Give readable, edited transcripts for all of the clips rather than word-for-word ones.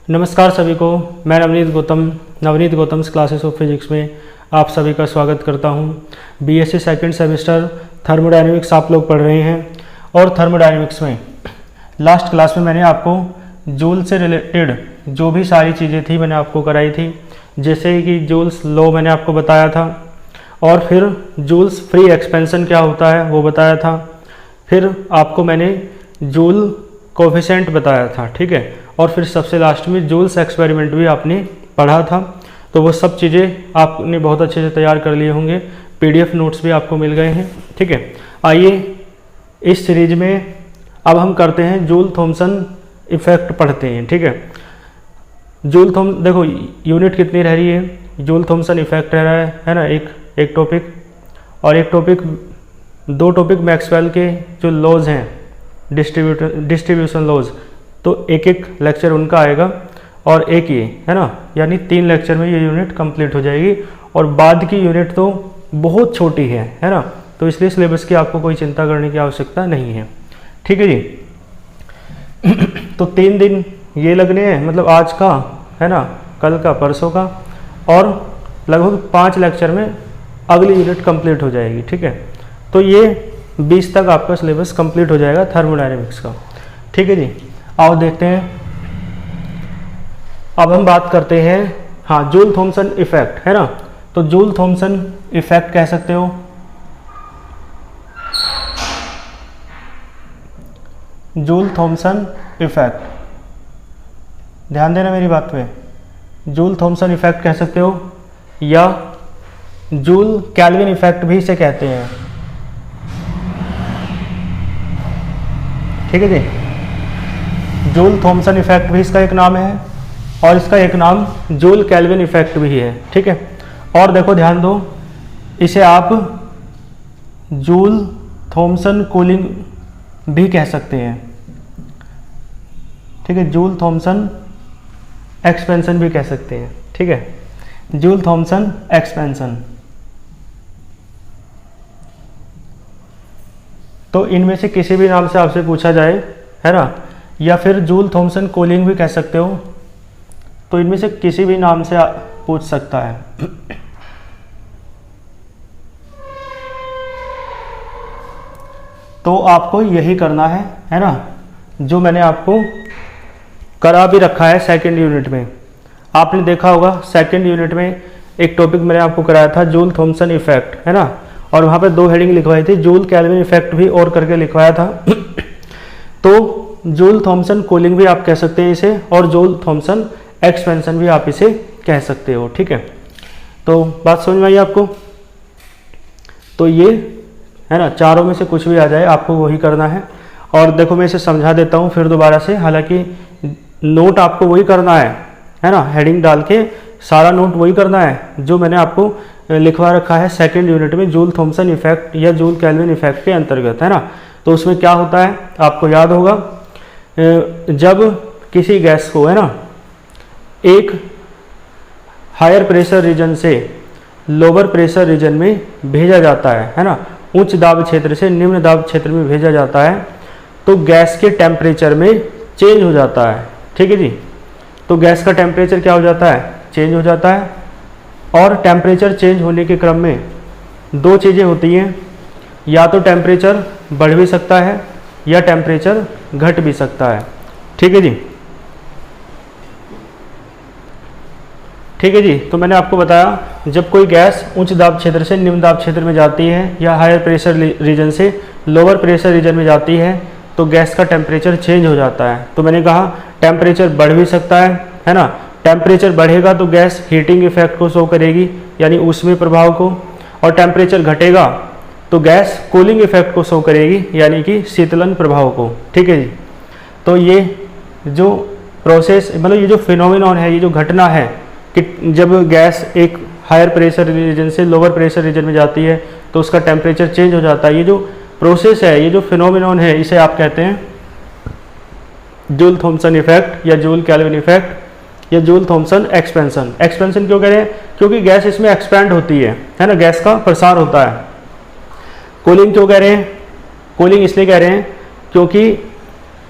नमस्कार सभी को, मैं Navneet Gautam classes of physics में आप सभी का स्वागत करता हूं। बीएससी सेकंड सेमेस्टर थर्मोडायनेमिक्स आप लोग पढ़ रहे हैं और थर्मोडायनेमिक्स में लास्ट क्लास में मैंने आपको जूल से रिलेटेड जो भी सारी चीज़ें थी मैंने आपको कराई थी, जैसे कि जूल्स लॉ मैंने आपको बताया था और फिर जूल्स फ्री एक्सपेंशन क्या होता है वो बताया था, फिर आपको मैंने जूल कोफिशिएंट बताया था, ठीक है। और फिर सबसे लास्ट में जूल्स एक्सपेरिमेंट भी आपने पढ़ा था। तो वो सब चीज़ें आपने बहुत अच्छे से तैयार कर लिए होंगे, पीडीएफ नोट्स भी आपको मिल गए हैं, ठीक है। आइए इस सीरीज में अब हम करते हैं जूल थॉमसन इफेक्ट पढ़ते हैं, ठीक है। देखो यूनिट कितनी रह रही है, जूल थॉमसन इफेक्ट रह रहा है ना, एक टॉपिक और एक टॉपिक, दो टॉपिक मैक्सवेल के जो लॉज हैं डिस्ट्रीब्यूशन लॉज, तो एक एक लेक्चर उनका आएगा और एक ये है ना, यानी 3 लेक्चर में ये यूनिट कंप्लीट हो जाएगी। और बाद की यूनिट तो बहुत छोटी है ना, तो इसलिए सिलेबस की आपको कोई चिंता करने की आवश्यकता नहीं है, ठीक है जी। तो 3 दिन ये लगने हैं, मतलब आज का है ना, कल का, परसों का, और लगभग 5 लेक्चर में अगली यूनिट कंप्लीट हो जाएगी, ठीक है। तो ये 20 तक आपका सिलेबस कंप्लीट हो जाएगा थर्मोडायनेमिक्स का, ठीक है जी। आओ देखते हैं, अब हम बात करते हैं हाँ जूल थॉमसन इफेक्ट है ना। तो जूल थॉमसन इफेक्ट कह सकते हो, जूल थॉमसन इफेक्ट, ध्यान देना मेरी बात पे, जूल थॉमसन इफेक्ट कह सकते हो या जूल कैल्विन इफेक्ट भी इसे कहते हैं, ठीक है जी। जूल थॉमसन इफेक्ट भी इसका एक नाम है और इसका एक नाम जूल कैल्विन इफेक्ट भी है, ठीक है। और देखो ध्यान दो, इसे आप जूल थॉमसन कूलिंग भी कह सकते हैं, ठीक है। जूल थॉमसन एक्सपेंशन भी कह सकते हैं, ठीक है। जूल थॉमसन एक्सपेंशन, तो इनमें से किसी भी नाम से आपसे पूछा जाए है ना, या फिर जूल थॉमसन कूलिंग भी कह सकते हो, तो इनमें से किसी भी नाम से पूछ सकता है। तो आपको यही करना है ना, जो मैंने आपको करा भी रखा है सेकंड यूनिट में। आपने देखा होगा सेकंड यूनिट में एक टॉपिक मैंने आपको कराया था जूल थॉमसन इफेक्ट है ना, और वहाँ पे 2 हेडिंग लिखवाई थी, जूल कैल्विन इफेक्ट भी और करके लिखवाया था। तो जूल थॉमसन कूलिंग भी आप कह सकते हैं इसे, और जूल थॉमसन एक्सपेंशन भी आप इसे कह सकते हो, ठीक है। तो बात समझ में आई आपको। तो ये है ना, चारों में से कुछ भी आ जाए आपको वही करना है। और देखो मैं इसे समझा देता हूँ फिर दोबारा से, हालांकि नोट आपको वही करना है ना, हेडिंग डाल के सारा नोट वही करना है जो मैंने आपको लिखवा रखा है सेकेंड यूनिट में जूल थॉमसन इफेक्ट या जूल कैल्विन इफेक्ट के अंतर्गत, है ना। तो उसमें क्या होता है आपको याद होगा, जब किसी गैस को है ना एक हायर प्रेशर रीजन से लोअर प्रेशर रीजन में भेजा जाता है ना, उच्च दाब क्षेत्र से निम्न दाब क्षेत्र में भेजा जाता है, तो गैस के टेम्परेचर में चेंज हो जाता है, ठीक है जी। तो गैस का टेम्परेचर क्या हो जाता है, चेंज हो जाता है। और टेम्परेचर चेंज होने के क्रम में 2 चीज़ें होती हैं, या तो टेम्परेचर बढ़ भी सकता है या टेम्परेचर घट भी सकता है, ठीक है जी। ठीक है जी। तो मैंने आपको बताया, जब कोई गैस उच्च दाब क्षेत्र से निम्न दाब क्षेत्र में जाती है या हायर प्रेशर रीजन से लोअर प्रेशर रीजन में जाती है, तो गैस का टेम्परेचर चेंज हो जाता है। तो मैंने कहा टेम्परेचर बढ़ भी सकता है ना। टेम्परेचर बढ़ेगा तो गैस हीटिंग इफेक्ट को शो करेगी, यानी ऊष्मीय प्रभाव को, और टेम्परेचर घटेगा तो गैस कूलिंग इफेक्ट को शो करेगी, यानी कि शीतलन प्रभाव को, ठीक है जी। तो ये जो प्रोसेस, मतलब ये जो फिनोमिनॉन है, ये जो घटना है कि जब गैस एक हायर प्रेशर रीजन से लोअर प्रेशर रीजन में जाती है तो उसका टेम्परेचर चेंज हो जाता है, ये जो प्रोसेस है, ये जो फिनोमिनॉन है, इसे आप कहते हैं जूल थॉमसन इफेक्ट या जूल कैल्विन इफेक्ट या जूल थॉमसन एक्सपेंशन। एक्सपेंशन क्यों कह रहे हैं, क्योंकि गैस इसमें एक्सपैंड होती है ना, गैस का प्रसार होता है। कूलिंग क्यों कह रहे हैं, कूलिंग इसलिए कह रहे हैं क्योंकि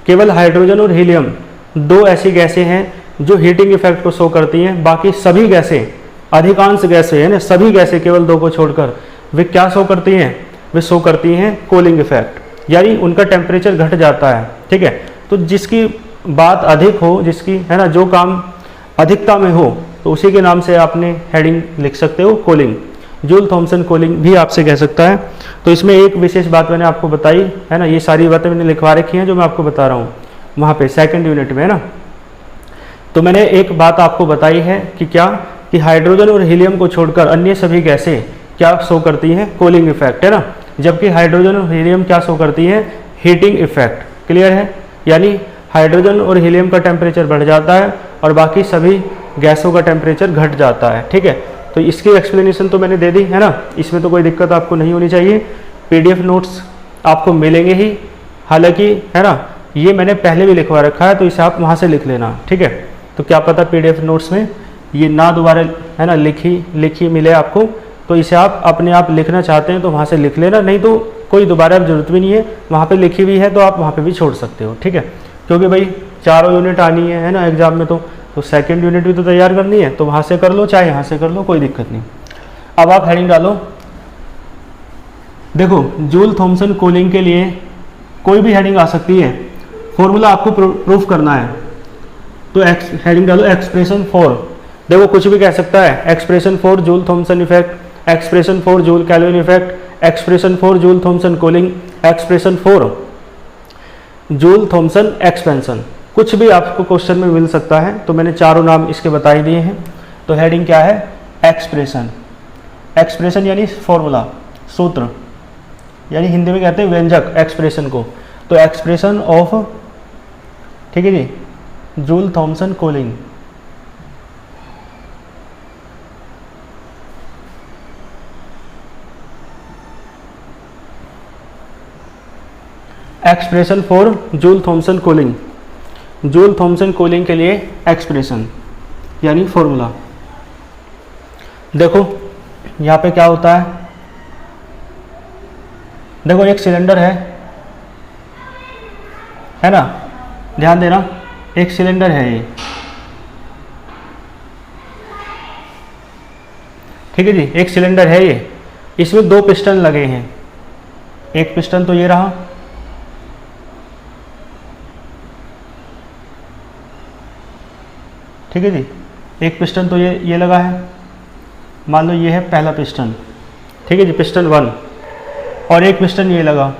केवल हाइड्रोजन और हीलियम 2 ऐसी गैसें हैं जो हीटिंग इफेक्ट को शो करती हैं। बाकी सभी गैसें, अधिकांश गैसें है ना, सभी गैसें केवल 2 को छोड़कर वे क्या शो करती हैं, वे शो करती हैं कूलिंग इफेक्ट, यानी उनका टेम्परेचर घट जाता है। ठीक है, तो जिसकी बात अधिक हो, जिसकी है ना, जो काम अधिकता में हो, तो उसी के नाम से आपने हेडिंग लिख सकते हो कूलिंग। जूल थॉमसन कूलिंग भी आपसे कह सकता है। तो इसमें एक विशेष बात मैंने आपको बताई है ना, ये सारी बातें मैंने लिखवा रखी हैं जो मैं आपको बता रहा हूँ वहाँ पे सेकंड यूनिट में, है ना। तो मैंने एक बात आपको बताई है कि क्या, कि हाइड्रोजन और हीलियम को छोड़कर अन्य सभी गैसें क्या शो करती हैं, कूलिंग इफेक्ट, है ना। जबकि हाइड्रोजन और हीलियम क्या शो करती है, हीटिंग इफेक्ट। क्लियर है, यानी हाइड्रोजन और हीलियम का टेम्परेचर बढ़ जाता है और बाकी सभी गैसों का टेम्परेचर घट जाता है। ठीक है, तो इसकी एक्सप्लेनेशन तो मैंने दे दी है ना, इसमें तो कोई दिक्कत आपको नहीं होनी चाहिए। पीडीएफ नोट्स आपको मिलेंगे ही, हालांकि है ना, ये मैंने पहले भी लिखवा रखा है, तो इसे आप वहाँ से लिख लेना। ठीक है, तो क्या पता पीडीएफ नोट्स में ये ना दोबारा है ना लिखी मिले आपको, तो इसे आप अपने आप लिखना चाहते हैं तो वहाँ से लिख लेना, नहीं तो कोई दोबारा जरूरत भी नहीं है, वहाँ पे लिखी हुई है तो आप वहाँ पे भी छोड़ सकते हो। ठीक है, क्योंकि भाई चारों यूनिट आनी है ना एग्जाम में, तो सेकंड यूनिट भी तो तैयार करनी है, तो वहाँ से कर लो चाहे यहाँ से कर लो, कोई दिक्कत नहीं। अब आप हेडिंग डालो। देखो, जूल थॉमसन कूलिंग के लिए कोई भी हेडिंग आ सकती है, फॉर्मूला आपको प्रूफ करना है। तो हेडिंग डालो एक्सप्रेशन फॉर, देखो कुछ भी कह सकता है, expression for Joule Thomson effect, expression for Joule Kelvin effect, expression for Joule Thomson cooling, expression for Joule Thomson expansion, कुछ भी आपको क्वेश्चन में मिल सकता है। तो मैंने चारों नाम इसके बता ही दिए हैं। तो हेडिंग क्या है, एक्सप्रेशन। एक्सप्रेशन यानी फॉर्मूला, सूत्र, यानी हिंदी में कहते हैं व्यंजक एक्सप्रेशन को। तो एक्सप्रेशन ऑफ, ठीक है जी, Joule Thomson cooling. Expression for Joule Thomson cooling, Joule Thomson cooling के लिए एक्सप्रेशन यानी फॉर्मूला। देखो यहाँ पे क्या होता है, देखो एक सिलेंडर है ना, ध्यान देना, एक सिलेंडर है ये, ठीक है जी, एक सिलेंडर है ये, इसमें 2 पिस्टन लगे हैं। एक पिस्टन तो ये रहा, ठीक है जी, एक पिस्टन तो ये लगा है, मान लो ये है पहला पिस्टन, ठीक है जी, पिस्टन 1, और एक पिस्टन ये लगा,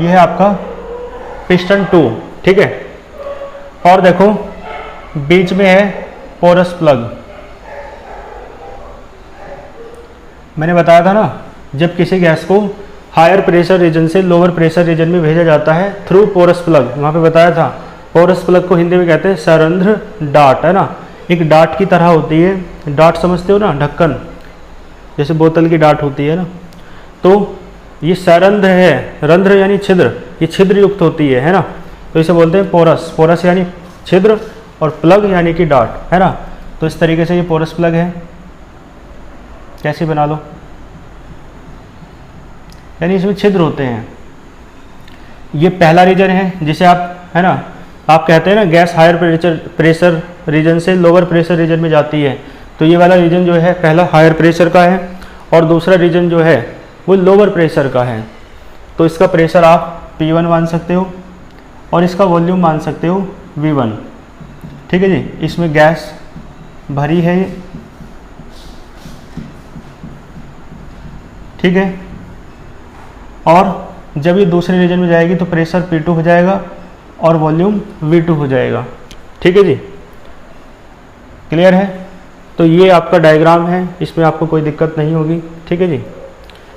ये है आपका पिस्टन 2, ठीक है। और देखो बीच में है पोरस प्लग। मैंने बताया था ना, जब किसी गैस को हायर प्रेशर रीजन से लोअर प्रेशर रीजन में भेजा जाता है थ्रू पोरस प्लग, वहाँ पे बताया था। पोरस प्लग को हिंदी में कहते हैं सरंध्र डाट, है ना, एक डाट की तरह होती है। डाट समझते हो ना, ढक्कन, जैसे बोतल की डाट होती है ना, तो ये सरंध्र है, रंध्र यानी छिद्र, ये छिद्र युक्त होती है ना, तो इसे बोलते हैं पोरस। पोरस यानी छिद्र और प्लग यानी कि डाट, है ना। तो इस तरीके से ये पोरस प्लग है, कैसे बना लो, यानी इसमें छिद्र होते हैं। ये पहला रीजन है जिसे आप, है ना, आप कहते हैं ना गैस हायर प्रेशर रीजन से लोअर प्रेशर रीजन में जाती है, तो ये वाला रीजन जो है पहला हायर प्रेशर का है और दूसरा रीजन जो है वो लोअर प्रेशर का है। तो इसका प्रेशर आप P1 मान सकते हो और इसका वॉल्यूम मान सकते हो V1, ठीक है जी। इसमें गैस भरी है, ठीक है, और जब ये दूसरे रीजन में जाएगी तो प्रेशर P2 हो जाएगा और वॉल्यूम V2 हो जाएगा, ठीक है जी। क्लियर है। तो ये आपका डायग्राम है, इसमें आपको कोई दिक्कत नहीं होगी, ठीक है जी।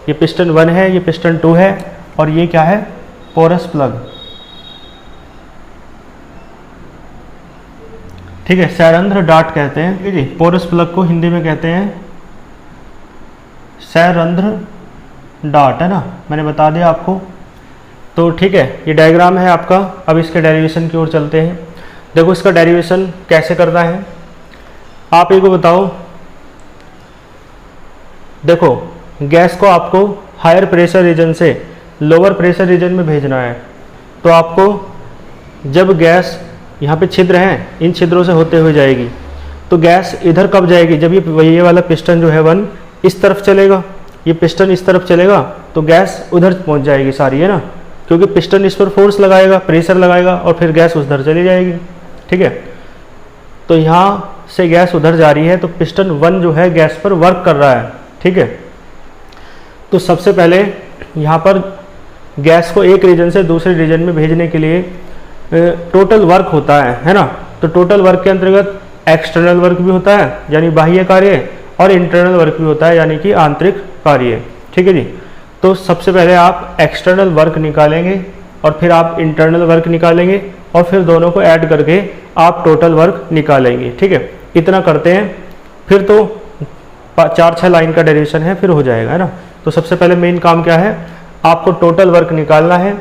ये पिस्टन 1 है, ये पिस्टन 2 है और ये क्या है, पोरस प्लग, ठीक है, सरंध्र डाट कहते हैं, ठीक है जी। पोरस प्लग को हिंदी में कहते हैं सरंध्र डाट, है ना, मैंने बता दिया आपको। तो ठीक है, ये डायग्राम है आपका। अब इसके डेरिवेशन की ओर चलते हैं। देखो इसका डेरिवेशन कैसे करना है, आप एक को बताओ। देखो गैस को आपको हायर प्रेशर रीजन से लोअर प्रेशर रीजन में भेजना है। तो आपको जब गैस यहाँ पे छिद्र हैं, इन छिद्रों से होते हुए जाएगी, तो गैस इधर कब जाएगी, जब ये वाला पिस्टन जो है 1 इस तरफ चलेगा, ये पिस्टन इस तरफ चलेगा, तो गैस उधर पहुँच जाएगी सारी, है ना, क्योंकि पिस्टन इस पर फोर्स लगाएगा, प्रेशर लगाएगा और फिर गैस उधर चली जाएगी। ठीक है, तो यहाँ से गैस उधर जा रही है, तो पिस्टन 1 जो है गैस पर वर्क कर रहा है। ठीक है, तो सबसे पहले यहाँ पर गैस को एक रीजन से दूसरे रीजन में भेजने के लिए टोटल वर्क होता है ना। तो टोटल वर्क के अंतर्गत एक्सटर्नल वर्क भी होता है यानी बाह्य कार्य, और इंटरनल वर्क भी होता है यानी कि आंतरिक कार्य। ठीक है जी, तो सबसे पहले आप एक्सटर्नल वर्क निकालेंगे और फिर आप इंटरनल वर्क निकालेंगे और फिर दोनों को ऐड करके आप टोटल वर्क निकालेंगे। ठीक है, इतना करते हैं, फिर तो 4-6 लाइन का डेरिवेशन है, फिर हो जाएगा, है ना। तो सबसे पहले मेन काम क्या है, आपको टोटल वर्क निकालना है।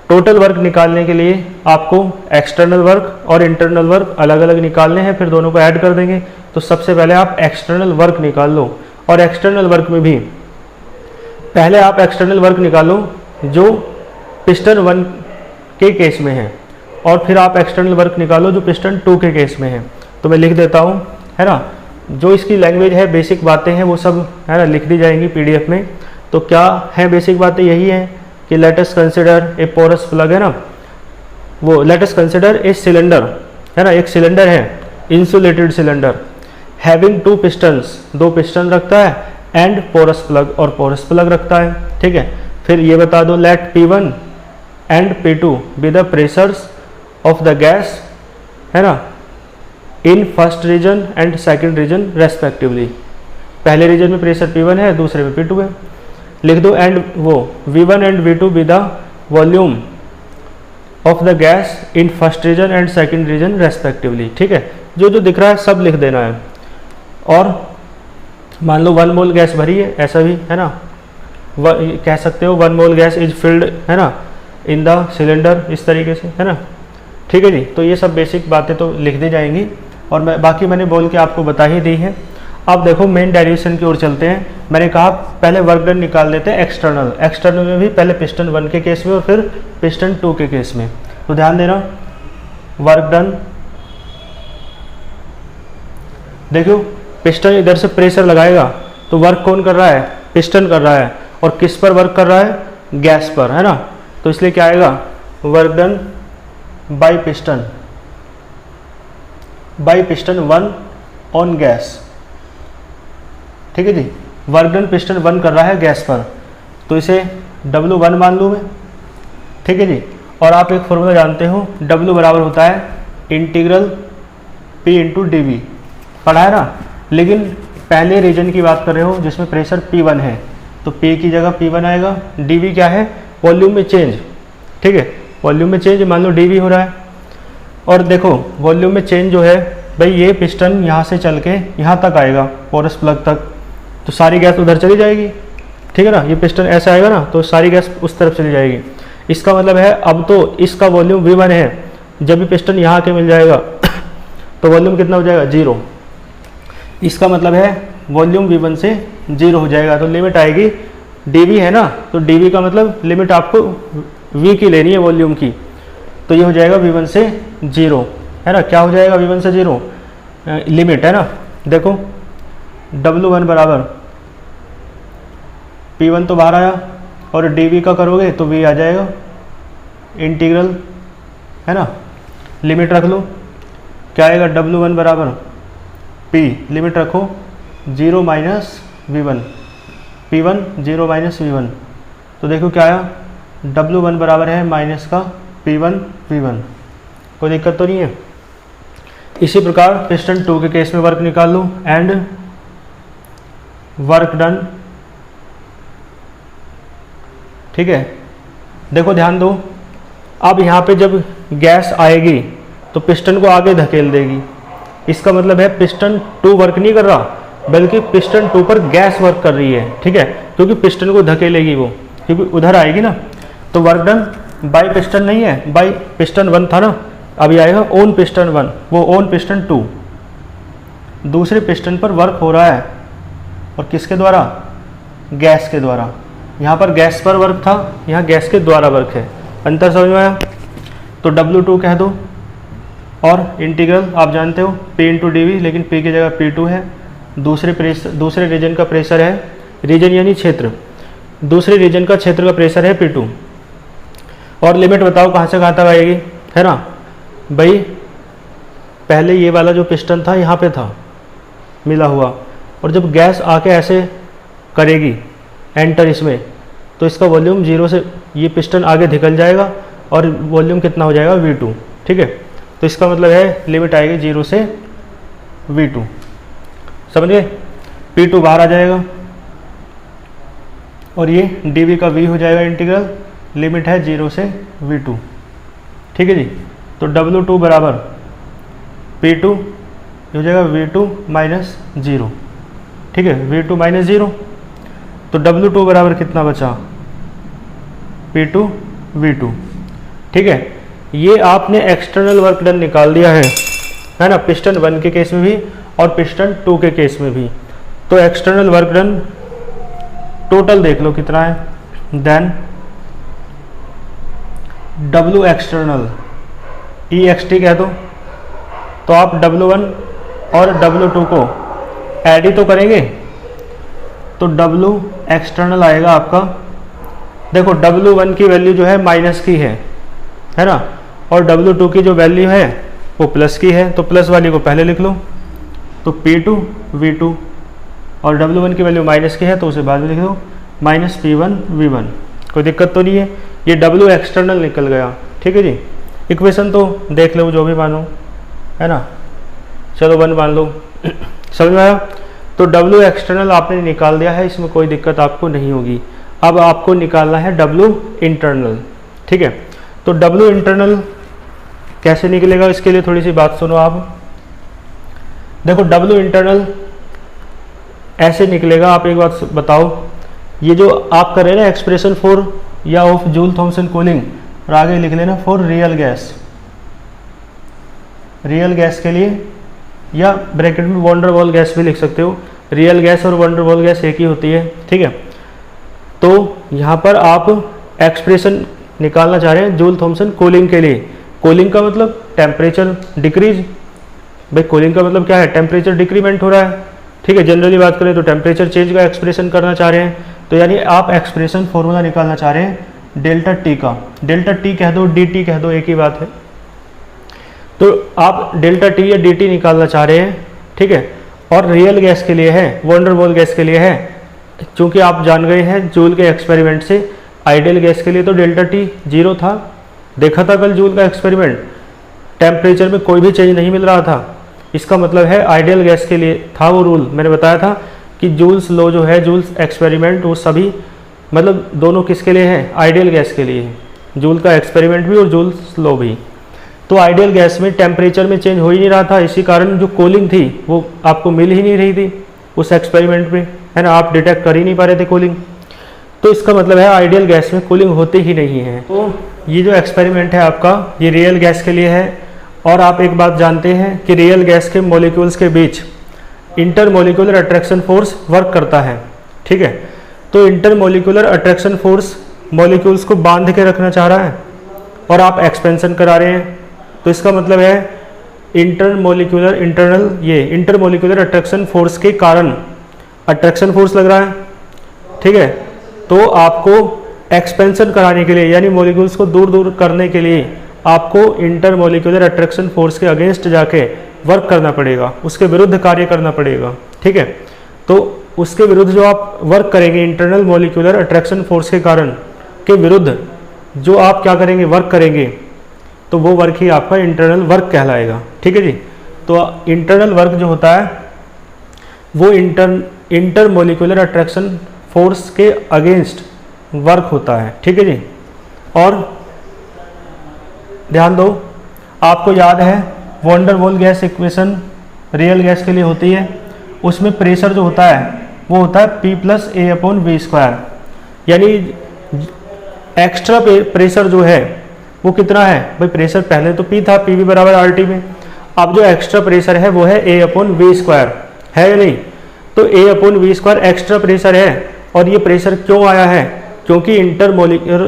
टोटल वर्क निकालने के लिए आपको एक्सटर्नल वर्क और इंटरनल वर्क अलग अलग निकालने हैं, फिर दोनों को ऐड कर देंगे। तो सबसे पहले आप एक्सटर्नल वर्क निकाल लो, और एक्सटर्नल वर्क में भी पहले आप एक्सटर्नल वर्क निकालो जो पिस्टन 1 के केस में है, और फिर आप एक्सटर्नल वर्क निकालो जो पिस्टन 2 के केस में है। तो मैं लिख देता हूँ, है ना, जो इसकी लैंग्वेज है, बेसिक बातें हैं वो सब, है ना, लिख दी जाएंगी पीडीएफ में। तो क्या है बेसिक बातें, यही है कि let us consider a porous plug, है ना, वो let us consider a cylinder, है ना, एक सिलेंडर है, insulated cylinder, having 2 pistons, 2 piston रखता है, एंड पोरस प्लग, और पोरस प्लग रखता है। ठीक है, फिर ये बता दो let P1 and P2 be the pressures of the gas, है ना, in first region and second region respectively. पहले रीजन में प्रेशर P1 है, दूसरे में P2 है, लिख दो। एंड वो V1 and V2 be the volume of the gas in first region and second region respectively. ठीक है, जो जो दिख रहा है सब लिख देना है। और मान लो 1 मोल गैस भरी है, ऐसा भी, है ना, कह सकते हो 1 मोल गैस इज फिल्ड, है ना, इन द सिलेंडर, इस तरीके से, है ना। ठीक है जी, तो ये सब बेसिक बातें तो लिख दी जाएंगी, और बाकी मैंने बोल के आपको बता ही दी है। अब देखो मेन डेरिवेशन की ओर चलते हैं। मैंने कहा पहले वर्क डन निकाल देते हैं एक्सटर्नल। एक्सटर्नल में भी पहले पिस्टन 1 के केस में और फिर पिस्टन 2 के केस में। तो ध्यान देना, वर्क डन, देखो पिस्टन इधर से प्रेशर लगाएगा तो वर्क कौन कर रहा है, पिस्टन कर रहा है, और किस पर वर्क कर रहा है, गैस पर, है ना। तो इसलिए क्या आएगा, work done by piston 1 on gas. ठीक है जी, वर्क डन पिस्टन 1 कर रहा है गैस पर, तो इसे W1 मान लूँ मैं। ठीक है जी, और आप एक फॉर्मूला जानते हो, W बराबर होता है इंटीग्रल P इंटू डी, पढ़ा है ना। लेकिन पहले रीजन की बात कर रहे हो जिसमें प्रेशर P1 है, तो P की जगह P1 आएगा। dV क्या है, वॉल्यूम में चेंज। ठीक है, वॉल्यूम में चेंज, मान लो dV हो रहा है। और देखो वॉल्यूम में चेंज जो है भाई, ये पिस्टन यहाँ से चल के यहाँ तक आएगा, पोरस प्लग तक, तो सारी गैस उधर चली जाएगी। ठीक है ना, ये पिस्टन ऐसे आएगा ना, तो सारी गैस उस तरफ चली जाएगी। इसका मतलब है अब तो इसका वॉल्यूम V1 है, जब भी पिस्टन यहाँ आके मिल जाएगा तो वॉल्यूम कितना हो जाएगा, 0। इसका मतलब है वॉल्यूम V1 से 0 हो जाएगा, तो लिमिट आएगी dV, है ना। तो dV का मतलब लिमिट आपको V की लेनी है, वॉल्यूम की। तो ये हो जाएगा V1 से 0, है ना। क्या हो जाएगा V1 से 0, लिमिट, है ना। देखो W1 बराबर P1 तो बाहर आया, और dV का करोगे तो V आ जाएगा, इंटीग्रल, है ना, लिमिट रख लो। क्या आएगा, W1 बराबर P, लिमिट रखो 0 minus V1, P1 0 minus V1। तो देखो क्या आया, W1 बराबर है माइनस का P1 V1। कोई दिक्कत तो नहीं है। इसी प्रकार पिस्टन 2 के केस में वर्क निकाल लो, एंड वर्क डन। ठीक है, देखो ध्यान दो, अब यहाँ पे जब गैस आएगी तो पिस्टन को आगे धकेल देगी। इसका मतलब है पिस्टन 2 वर्क नहीं कर रहा, बल्कि पिस्टन 2 पर गैस वर्क कर रही है। ठीक है, क्योंकि पिस्टन को धकेलेगी वो, क्योंकि उधर आएगी ना। तो वर्क डन बाय पिस्टन नहीं है, बाय पिस्टन 1 था ना, अभी आएगा ओन पिस्टन 1, वो ओन पिस्टन 2, दूसरे पिस्टन पर वर्क हो रहा है। और किसके द्वारा, गैस के द्वारा। यहाँ पर गैस पर वर्क था, यहाँ गैस के द्वारा वर्क है। अंतर समझ में आया? तो W2 कह दो, और इंटीग्रल आप जानते हो P इंटू डी वी, लेकिन P की जगह P2 है। दूसरे रीजन का प्रेशर है, रीजन यानी क्षेत्र, दूसरे रीजन का क्षेत्र का प्रेशर है P2। और लिमिट बताओ कहाँ से कहाँ तक आएगी, है ना भाई? पहले ये वाला जो पिस्टन था यहाँ पे था मिला हुआ, और जब गैस आके ऐसे करेगी एंटर इसमें, तो इसका वॉल्यूम 0 से, ये पिस्टन आगे निकल जाएगा और वॉल्यूम कितना हो जाएगा V2, ठीक है। तो इसका मतलब है लिमिट आएगी 0 से V2, समझ गए? P2 बाहर आ जाएगा और ये dV का V हो जाएगा इंटीग्रल, लिमिट है 0 से V2, ठीक है जी। तो W2 बराबर P2 हो जाएगा V2 माइनस 0, ठीक है, V2 माइनस 0। तो W2 बराबर कितना बचा? P2 V2, ठीक है। ये आपने एक्सटर्नल वर्क डन निकाल दिया है ना, पिस्टन 1 के केस में भी और पिस्टन 2 के केस में भी। तो एक्सटर्नल वर्क डन टोटल देख लो कितना है, देन W एक्सटर्नल EXT कह दो। तो आप W1 और W2 को ऐड ही तो करेंगे, तो W एक्सटर्नल आएगा आपका, देखो W1 की वैल्यू जो है माइनस की है ना, और W2 की जो वैल्यू है वो प्लस की है, तो प्लस वाली को पहले लिख लो। तो P2 V2, और W1 की वैल्यू माइनस की है तो उसे बाद में लिख दो, माइनस P1 V1। कोई दिक्कत तो नहीं है, ये W एक्सटर्नल निकल गया, ठीक है जी। इक्वेशन तो देख लो जो भी मानो, है ना, चलो 1 मान लो, समझ में आया? तो W एक्सटर्नल आपने निकाल दिया है, इसमें कोई दिक्कत आपको नहीं होगी। अब आपको निकालना है W इंटरनल, ठीक है। तो W इंटरनल कैसे निकलेगा, इसके लिए थोड़ी सी बात सुनो आप। देखो W इंटरनल ऐसे निकलेगा, आप एक बात बताओ, ये जो आप कर रहे हैं ना एक्सप्रेशन फॉर या ऑफ जूल थॉमसन कूलिंग, और आगे लिख लेना for real gas, real gas के लिए, या ब्रैकेट में वंडर वॉल गैस भी लिख सकते हो। रियल गैस और वंडर वॉल गैस एक ही होती है, ठीक है। तो यहाँ पर आप एक्सप्रेशन निकालना चाह रहे हैं जूल थॉमसन कूलिंग के लिए। कूलिंग का मतलब टेम्परेचर डिक्रीज, भाई कूलिंग का मतलब क्या है? टेम्परेचर डिक्रीमेंट हो रहा है, ठीक है। जनरली बात करें तो टेम्परेचर चेंज का एक्सप्रेशन करना चाह रहे हैं, तो यानी आप एक्सप्रेशन फॉर्मूला निकालना चाह रहे हैं डेल्टा टी का। डेल्टा टी कह दो, डी टी कह दो, एक ही बात है। तो आप डेल्टा टी या डी टी निकालना चाह रहे हैं, ठीक है। और रियल गैस के लिए है, वंडर वॉल गैस के लिए है, क्योंकि आप जान गए हैं जूल के एक्सपेरिमेंट से, आइडियल गैस के लिए तो डेल्टा टी 0 था, देखा था कल जूल का एक्सपेरिमेंट, टेम्परेचर में कोई भी चेंज नहीं मिल रहा था। इसका मतलब है आइडियल गैस के लिए था वो रूल, मैंने बताया था कि जूल्स लॉ जो है, जूल्स एक्सपेरिमेंट, वो सभी मतलब दोनों किसके लिए है? आइडियल गैस के लिए है, जूल का एक्सपेरिमेंट भी और जूल्स लॉ भी। तो आइडियल गैस में टेम्परेचर में चेंज हो ही नहीं रहा था, इसी कारण जो कूलिंग थी वो आपको मिल ही नहीं रही थी उस एक्सपेरिमेंट में, है ना, आप डिटेक्ट कर ही नहीं पा रहे थे कूलिंग। तो इसका मतलब है आइडियल गैस में कूलिंग होती ही नहीं है। तो ये जो एक्सपेरिमेंट है आपका, ये रियल गैस के लिए है। और आप एक बात जानते हैं कि रियल गैस के मॉलिक्यूल्स के बीच इंटरमोलिकुलर अट्रैक्शन फोर्स वर्क करता है, ठीक है। तो इंटरमोलिकुलर अट्रैक्शन फोर्स मॉलिक्यूल्स को बांध के रखना चाह रहा है और आप एक्सपेंशन करा रहे हैं, तो इसका मतलब है इंटरमोलिकुलर अट्रैक्शन फोर्स के कारण अट्रैक्शन फोर्स लग रहा है, ठीक है। तो आपको एक्सपेंशन कराने के लिए, यानी मॉलिक्यूल्स को दूर दूर करने के लिए, आपको इंटरमोलिकुलर अट्रैक्शन फोर्स के अगेंस्ट जाके वर्क करना पड़ेगा, उसके विरुद्ध कार्य करना पड़ेगा, ठीक है। तो उसके विरुद्ध जो आप वर्क करेंगे, इंटरनल मॉलिक्यूलर अट्रैक्शन फोर्स के कारण के विरुद्ध जो आप क्या करेंगे, वर्क करेंगे, तो वो वर्क ही आपका इंटरनल वर्क कहलाएगा, ठीक है जी। तो इंटरनल वर्क जो होता है वो इंटरमोलिकुलर अट्रैक्शन फोर्स के अगेंस्ट वर्क होता है, ठीक है जी। और ध्यान दो, आपको याद है wonder wall gas equation real gas के लिए होती है, उसमें प्रेशर जो होता है वो होता है P + A/V², यानी एक्स्ट्रा प्रेशर जो है वो कितना है भाई? प्रेशर पहले तो P था, PV = RT में, अब जो एक्स्ट्रा प्रेशर है वो है A/V², है या नहीं? तो A/V² एक्स्ट्रा प्रेशर है, और ये प्रेशर क्यों आया है? क्योंकि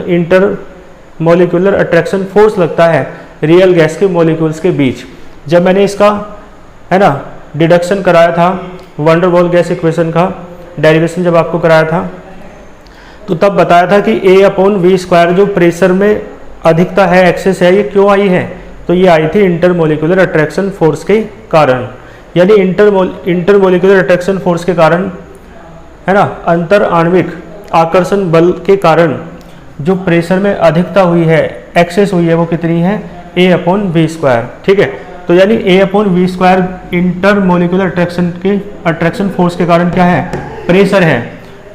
इंटरमोलिकुलर अट्रैक्शन फोर्स लगता है रियल गैस के मॉलिक्यूल्स के बीच। जब मैंने इसका है ना डिडक्शन कराया था, वैन डर वाल गैस इक्वेशन का डेरिवेशन जब आपको कराया था, तो तब बताया था कि A/V² जो प्रेशर में अधिकता है, एक्सेस है, ये क्यों आई है? तो ये आई थी इंटरमोलिकुलर अट्रैक्शन फोर्स के कारण। यानी इंटरमोलिकुलर अट्रैक्शन फोर्स के कारण, है ना, अंतर आणविक आकर्षण बल के कारण जो प्रेशर में अधिकता हुई है, एक्सेस हुई है, वो कितनी है? A/V²। ठीक है, तो यानी A/V² इंटरमोलिकुलर अट्रैक्शन फोर्स के कारण क्या है? प्रेशर है।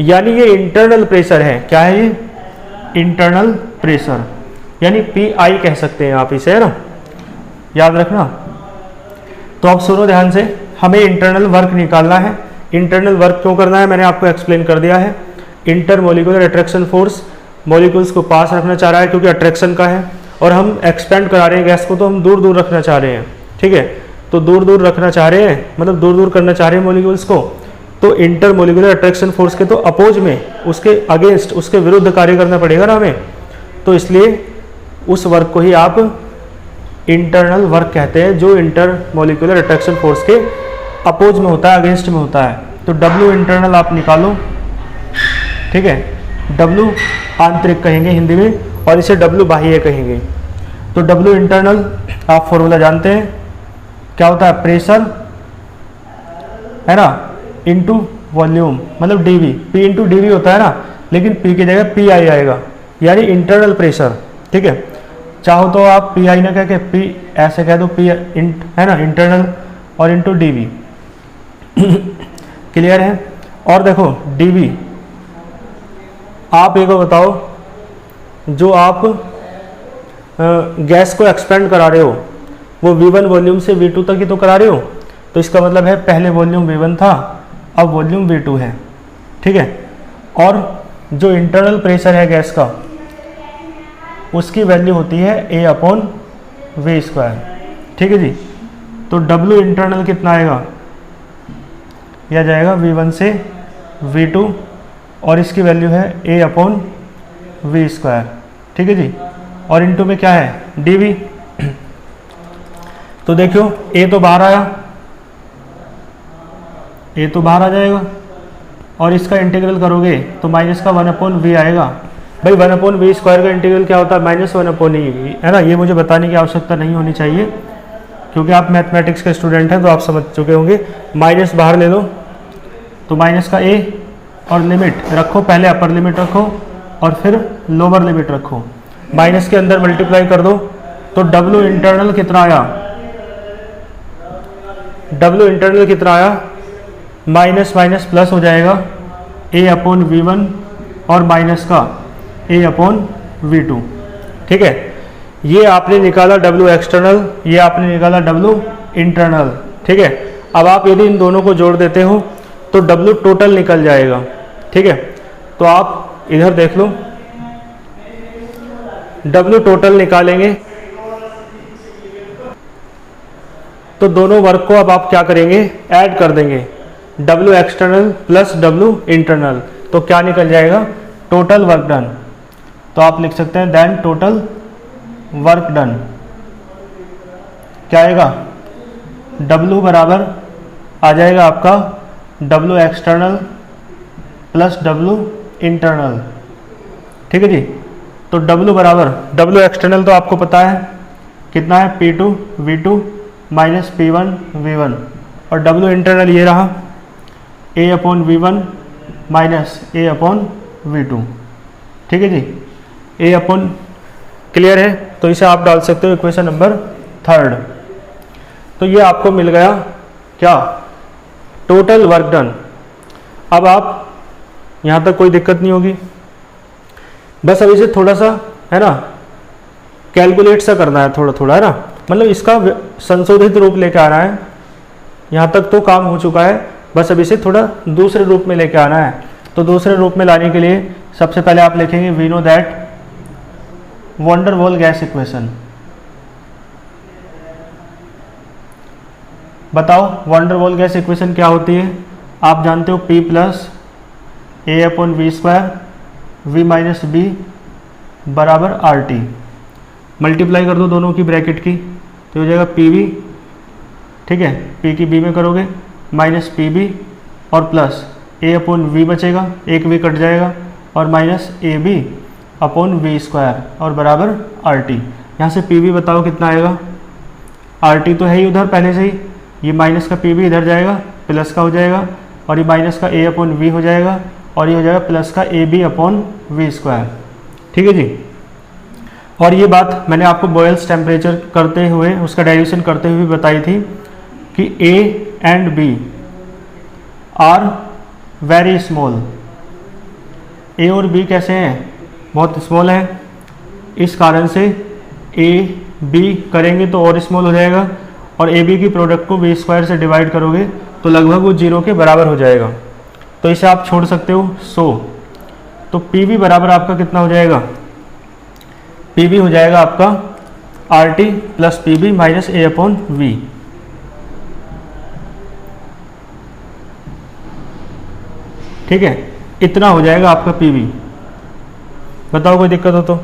यानी ये इंटरनल प्रेशर है। क्या है ये? इंटरनल प्रेशर, यानी PI कह सकते हैं आप इसे, है ना, याद रखना। तो अब सुनो ध्यान से, हमें इंटरनल वर्क निकालना है। इंटरनल वर्क क्यों करना है मैंने आपको एक्सप्लेन कर दिया है। इंटरमोलिकुलर अट्रैक्शन फोर्स मॉलिक्यूल्स को पास रखना चाह रहा है क्योंकि अट्रैक्शन का है, और हम एक्सपेंड करा रहे हैं गैस को, तो हम दूर दूर रखना चाह रहे हैं। ठीक है, तो दूर दूर रखना चाह रहे हैं, मतलब दूर दूर करना चाह रहे हैं मॉलिक्यूल्स को, तो इंटरमोलिकुलर अट्रैक्शन फोर्स के तो अपोज में, उसके अगेंस्ट, उसके विरुद्ध कार्य करना पड़ेगा ना हमें। तो इसलिए उस वर्क को ही आप इंटरनल वर्क कहते हैं, जो इंटरमोलिकुलर अट्रैक्शन फोर्स के अपोज में होता है, अगेंस्ट में होता है। तो W इंटरनल आप निकालो। ठीक है, W आंतरिक कहेंगे हिंदी में, और इसे W बाह्य कहेंगे। तो W इंटरनल आप फॉर्मूला जानते हैं, क्या होता है? प्रेशर, है ना, इनटू वॉल्यूम, मतलब dV, P इंटू dV होता है ना, लेकिन P की जगह PI आएगा, यानी इंटरनल प्रेशर। ठीक है, चाहो तो आप PI ना कह के P ऐसे कह दो, P है ना, इंटरनल, और इंटू dV। क्लियर है? और देखो dV, आप एक बताओ, जो आप गैस को एक्सपेंड करा रहे हो, वो V1 वॉल्यूम से V2 तक ही तो करा रहे हो। तो इसका मतलब है पहले वॉल्यूम V1 था, अब वॉल्यूम V2 है। ठीक है, और जो इंटरनल प्रेशर है गैस का, उसकी वैल्यू होती है A/V²। ठीक है जी, तो W इंटरनल कितना आएगा? यह जाएगा V1 से V2, और इसकी वैल्यू है A/V²। ठीक है जी, और इनटू में क्या है? dV। तो देखो A तो बाहर आया, A तो बाहर आ जाएगा, और इसका इंटीग्रल करोगे तो माइनस का 1/V आएगा। भाई 1/V² का इंटीग्रल क्या होता है? -1/E, है ना। ये मुझे बताने की आवश्यकता नहीं होनी चाहिए, क्योंकि आप मैथमेटिक्स के स्टूडेंट हैं, तो आप समझ चुके होंगे। माइनस बाहर ले लो, तो माइनस का A, और लिमिट रखो, पहले अपर लिमिट रखो और फिर लोअर लिमिट रखो, माइनस के अंदर मल्टीप्लाई कर दो। तो W इंटरनल कितना आया? W इंटरनल कितना आया? माइनस माइनस प्लस हो जाएगा, A/V1 और माइनस का A/V2। ठीक है, ये आपने निकाला W एक्सटर्नल, ये आपने निकाला W इंटरनल। ठीक है, अब आप यदि इन दोनों को जोड़ देते हो तो W टोटल निकल जाएगा। ठीक है, तो आप इधर देख लो, W टोटल निकालेंगे तो दोनों वर्क को अब आप क्या करेंगे? ऐड कर देंगे, W external plus W internal, तो क्या निकल जाएगा? Total work done. तो आप लिख सकते हैं देन टोटल वर्क डन क्या आएगा? W बराबर आ जाएगा आपका W external plus W internal. ठीक है जी, तो W बराबर, W एक्सटर्नल तो आपको पता है कितना है? P2 V2 minus P1 V1, और W इंटरनल ये रहा A/V1 माइनस A/V2। ठीक है जी, क्लियर है? तो इसे आप डाल सकते हो इक्वेशन नंबर 3। तो ये आपको मिल गया क्या? Total work done. अब आप यहाँ तक कोई दिक्कत नहीं होगी, बस अब इसे थोड़ा सा, है ना, कैलकुलेट सा करना है, थोड़ा थोड़ा, है ना, मतलब इसका संशोधित रूप लेके आना है। यहाँ तक तो काम हो चुका है, बस अब इसे थोड़ा दूसरे रूप में लेके आना है। तो दूसरे रूप में लाने के लिए सबसे पहले आप लिखेंगे we know that van der वाल गैस इक्वेशन। बताओ वैन डर वाल गैस इक्वेशन क्या होती है? आप जानते हो P plus a upon v square v minus B बराबर आर टी। मल्टीप्लाई कर दो दोनों की ब्रैकेट की तो हो जाएगा पी वी, ठीक है, पी की बी में करोगे माइनस पी बी और प्लस ए अपॉन वी बचेगा, एक वी कट जाएगा और minus a b upon v square और बराबर आर टी। यहाँ से पी बी बताओ कितना आएगा, आर टी तो है ही उधर पहले से ही, ये माइनस का पी बी इधर जाएगा प्लस का हो जाएगा और ये माइनस का ए अपॉन वी हो जाएगा और ये हो जाएगा प्लस का a b upon v square, ठीक है जी। और ये बात मैंने आपको बॉयल्स टेम्परेचर करते हुए उसका डेरिवेशन करते हुए बताई थी कि A and B are very small. A और बी कैसे हैं, बहुत स्मॉल हैं, इस कारण से ए बी करेंगे तो और स्मॉल हो जाएगा और ए बी की प्रोडक्ट को बी स्क्वायर से डिवाइड करोगे तो लगभग वो 0 के बराबर हो जाएगा, तो इसे आप छोड़ सकते हो 100। तो पी वी बराबर आपका कितना हो जाएगा, पी वी हो जाएगा आपका R T plus p b minus a upon v. ठीक है, इतना हो जाएगा आपका पी वी। बताओ कोई दिक्कत हो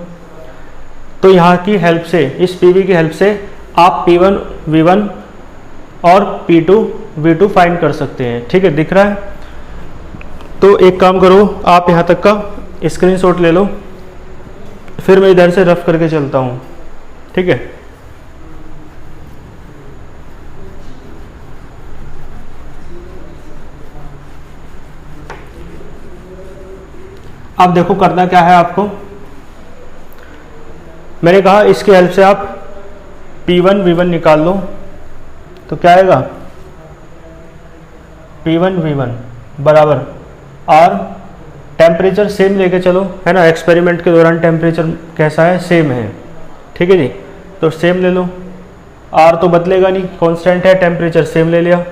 तो यहाँ की हेल्प से, इस पी वी की हेल्प से आप P1 V1 और P2 V2 फाइंड कर सकते हैं। ठीक है, दिख रहा है? तो एक काम करो, आप यहाँ तक का स्क्रीनशॉट ले लो, फिर मैं इधर से रफ करके चलता हूँ। ठीक है, अब देखो करना क्या है आपको। मैंने कहा इसकी हेल्प से आप P1 V1 निकाल लो, तो क्या आएगा, P1 V1 बराबर R, टेम्परेचर सेम लेके चलो, है ना, एक्सपेरिमेंट के दौरान टेम्परेचर कैसा है, सेम है। ठीक है जी, तो सेम ले लो, R तो बदलेगा नहीं, कांस्टेंट है, टेम्परेचर सेम ले लिया।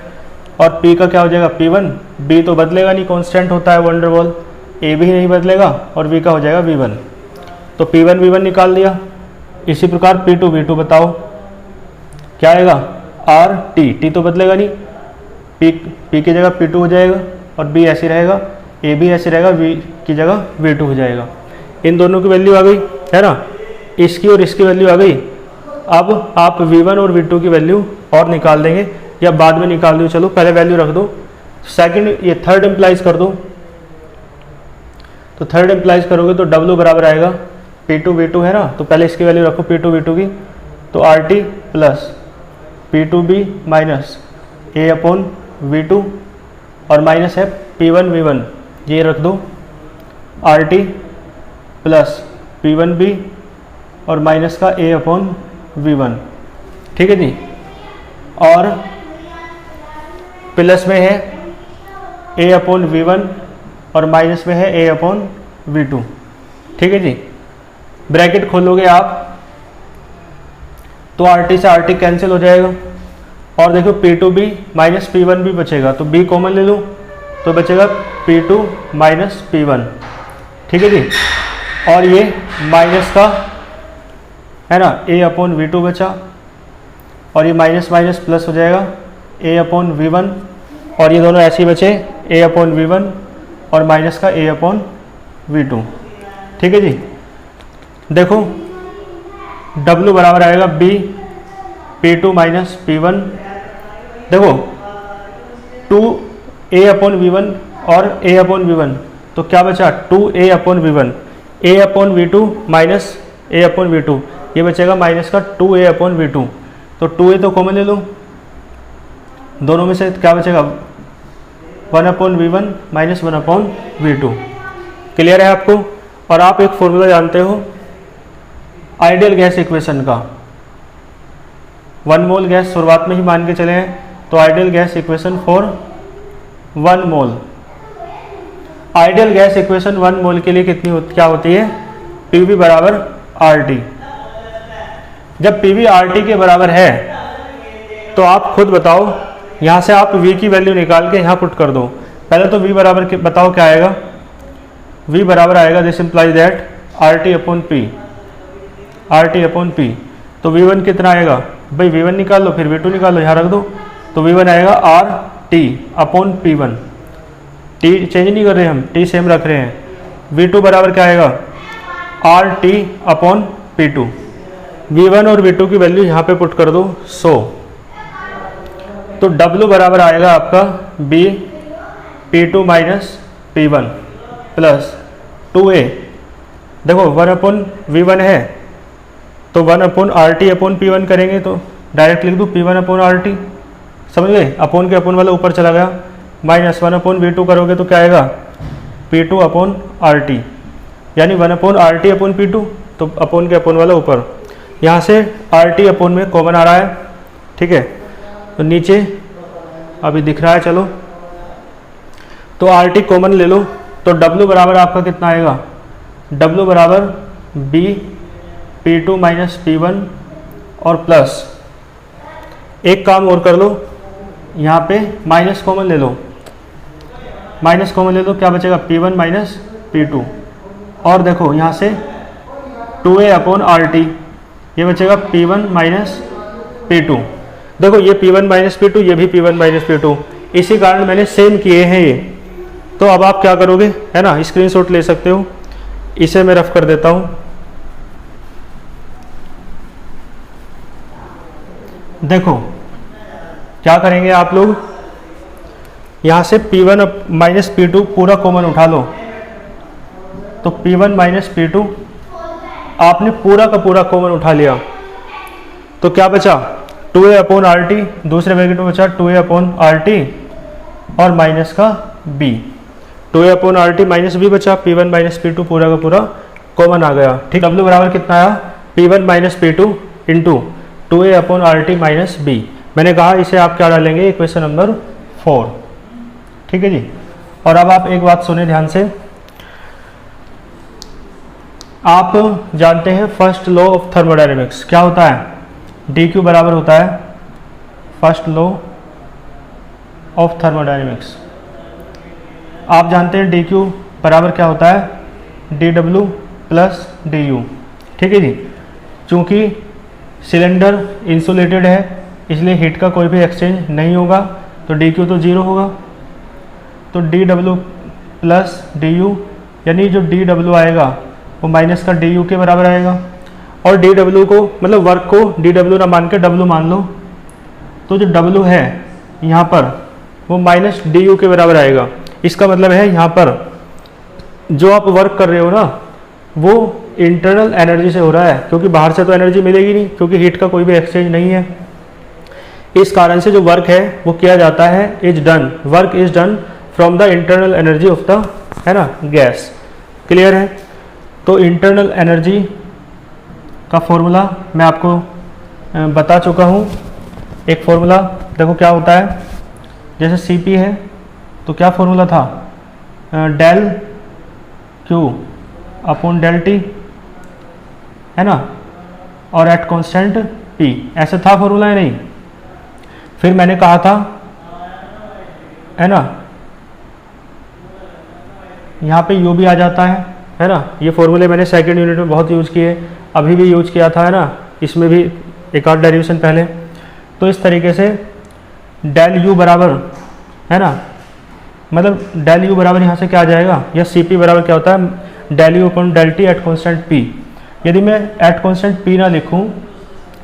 और P का क्या हो जाएगा P1, B तो बदलेगा नहीं, कांस्टेंट होता है वंडरवॉल, A भी नहीं बदलेगा और V का हो जाएगा V1। तो P1 V1 निकाल दिया। इसी प्रकार P2 V2 बताओ क्या आएगा, R T तो बदलेगा नहीं, P की जगह P2 हो जाएगा और B ऐसे रहेगा, A भी ऐसे रहेगा, V की जगह V2 हो जाएगा। इन दोनों की वैल्यू आ गई, है ना, इसकी और इसकी वैल्यू आ गई। अब आप V1 और V2 की वैल्यू और निकाल देंगे या बाद में निकाल दो, चलो पहले वैल्यू रख दो। सेकंड ये थर्ड इम्प्लाइज कर दो, तो थर्ड इम्प्लाइज करोगे तो W बराबर आएगा P2 V2, है ना, तो पहले इसकी वैल्यू रखो P2 V2 की, तो RT plus P2B minus A upon V2 और माइनस है P1 V1, ये रख दो, RT प्लस P1B और माइनस का A अपॉन V1। ठीक है जी, और प्लस में है A अपॉन V1 और माइनस में है A अपॉन V2। ठीक है जी, ब्रैकेट खोलोगे आप तो RT से RT कैंसिल हो जाएगा और देखो P2B माइनस P1B बचेगा, तो B कॉमन ले लो तो बचेगा P2 माइनस P1। ठीक है जी, और ये माइनस का है ना A अपॉन V2 बचा और ये माइनस माइनस प्लस हो जाएगा A अपॉन V1 और ये दोनों ऐसे ही बचे A अपॉन V1 और माइनस का A अपॉन V2। ठीक है जी, देखो W बराबर आएगा B P2 माइनस P1। देखो 2A अपॉन V1 और A अपॉन V1, तो क्या बचा 2A upon V1, A upon V2 minus A upon V2, ये बचेगा माइनस का 2A अपॉन V2। तो 2A तो कॉमन ले लो, दोनों में से क्या बचेगा 1 upon V1 minus 1 upon V2। Clear है आपको? और आप एक फॉर्मूला जानते हो आइडियल गैस इक्वेशन का, 1 मोल गैस शुरुआत में ही मान के चले हैं, तो ideal gas equation for 1 mole, ideal gas equation 1 मोल के लिए क्या होती है, PV बराबर RT। जब PV RT के बराबर है तो आप खुद बताओ, यहाँ से आप V की वैल्यू निकाल के यहाँ पुट कर दो। पहले तो V बराबर बताओ क्या आएगा, V बराबर आएगा this implies that RT upon P, RT upon P। तो V1 कितना आएगा भाई, V1 निकाल लो फिर V2 निकाल लो, यहाँ रख दो, तो V1 आएगा RT upon P1। T change नहीं कर रहे हम, टी सेम रख रहे हैं। V2 बराबर क्या आएगा, RT अपॉन P2। V1 और V2 की वैल्यू यहाँ पे पुट कर दो 100, तो W बराबर आएगा आपका B P2 minus P1 plus 2A। देखो 1 अपॉन V1 है तो 1 अपॉन RT अपॉन P1 करेंगे तो डायरेक्ट लिख दूँ P1 अपॉन RT, समझ गए, अपोन के अपोन वाला ऊपर चला गया, माइनस 1 अपॉन V2 करोगे तो क्या आएगा P2 अपॉन RT, यानी 1 अपॉन RT अपॉन P2, तो अपोन के अपोन वाला ऊपर, यहाँ से RT अपॉन में कॉमन आ रहा है, ठीक है। तो नीचे अभी दिख रहा है, चलो तो RT कॉमन ले लो, तो W बराबर आपका कितना आएगा, W बराबर B P2 माइनस P1 और प्लस एक काम और कर लो, यहाँ पे माइनस कॉमन ले लो, माइनस कॉमन ले लो, क्या बचेगा P1 माइनस P2, और देखो यहाँ से 2A अपॉन RT, ये बचेगा P1 माइनस P2। देखो ये P1 माइनस P2, ये भी P1 माइनस P2, इसी कारण मैंने सेम किए हैं ये। तो अब आप क्या करोगे, है ना, स्क्रीनशॉट ले सकते हो, इसे मैं रफ कर देता हूँ। देखो क्या करेंगे आप लोग, यहाँ से P1 माइनस P2 पूरा कॉमन उठा लो, तो P1 माइनस P2 आपने पूरा का पूरा कॉमन उठा लिया, तो क्या बचा 2A अपॉन RT, दूसरे ब्रैकेट में बचा 2A अपॉन RT और माइनस का B, 2A upon RT minus B बचा, P1 माइनस P2 पूरा का पूरा कॉमन आ गया, ठीक। W बराबर कितना आया, P1 minus P2 into 2A upon RT minus B। मैंने कहा इसे आप क्या डालेंगे, इक्वेशन नंबर 4, ठीक है जी। और अब आप एक बात सुने ध्यान से, आप जानते हैं फर्स्ट लॉ ऑफ थर्मोडायनेमिक्स क्या होता है, dq बराबर होता है फर्स्ट लॉ ऑफ थर्मोडायनेमिक्स। आप जानते हैं dq बराबर क्या होता है, dw प्लस du, ठीक है जी। चूंकि सिलेंडर इंसुलेटेड है इसलिए हीट का कोई भी एक्सचेंज नहीं होगा, तो dq तो 0 होगा, तो dw प्लस du, यानी जो dw आएगा वो माइनस का du के बराबर आएगा, और dw को मतलब वर्क को dw ना मान के w मान लो, तो जो w है यहाँ पर वो माइनस du के बराबर आएगा। इसका मतलब है यहाँ पर जो आप वर्क कर रहे हो ना वो इंटरनल एनर्जी से हो रहा है, क्योंकि बाहर से तो एनर्जी मिलेगी नहीं, क्योंकि हीट का कोई भी एक्सचेंज नहीं है। इस कारण से जो वर्क है वो किया जाता है, is done, work is done from the internal energy of the, है ना, गैस। क्लियर है। तो इंटरनल एनर्जी का फॉर्मूला मैं आपको बता चुका हूँ। एक फॉर्मूला देखो क्या होता है, जैसे Cp है तो क्या फॉर्मूला था, del Q upon del T, है ना, और एट कांस्टेंट P, ऐसा था फॉर्मूला है नहीं। फिर मैंने कहा था, है ना, यहाँ पे U भी आ जाता है ना। ये फॉर्मूले मैंने सेकंड यूनिट में बहुत यूज़ किए, अभी भी यूज किया था, है ना, इसमें भी एक आध डेरिवेशन पहले। तो इस तरीके से डेल U बराबर, है ना, मतलब डेल U बराबर यहाँ से क्या आ जाएगा, या Cp बराबर क्या होता है, del U upon del T at constant P। यदि मैं एट कॉन्स्टेंट P ना लिखूँ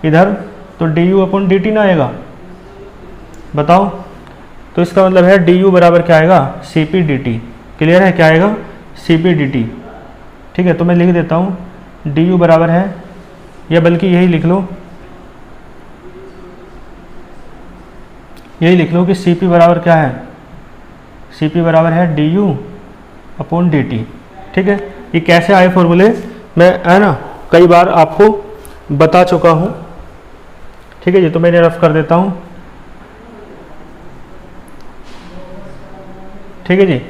इधर तो du अपॉन dt ना आएगा, बताओ। तो इसका मतलब है du बराबर क्या आएगा, Cp dt। क्लियर है, क्या आएगा, Cp dt। ठीक है, तो मैं लिख देता हूँ du बराबर है, या बल्कि यही लिख लो, यही लिख लो कि Cp बराबर क्या है, Cp बराबर है du अपॉन dt। ठीक है, ये कैसे आए फॉर्मूले मैं, है ना, कई बार आपको बता चुका हूँ। ठीक है जी, तो मैं रफ कर देता हूँ। ठीक है जी,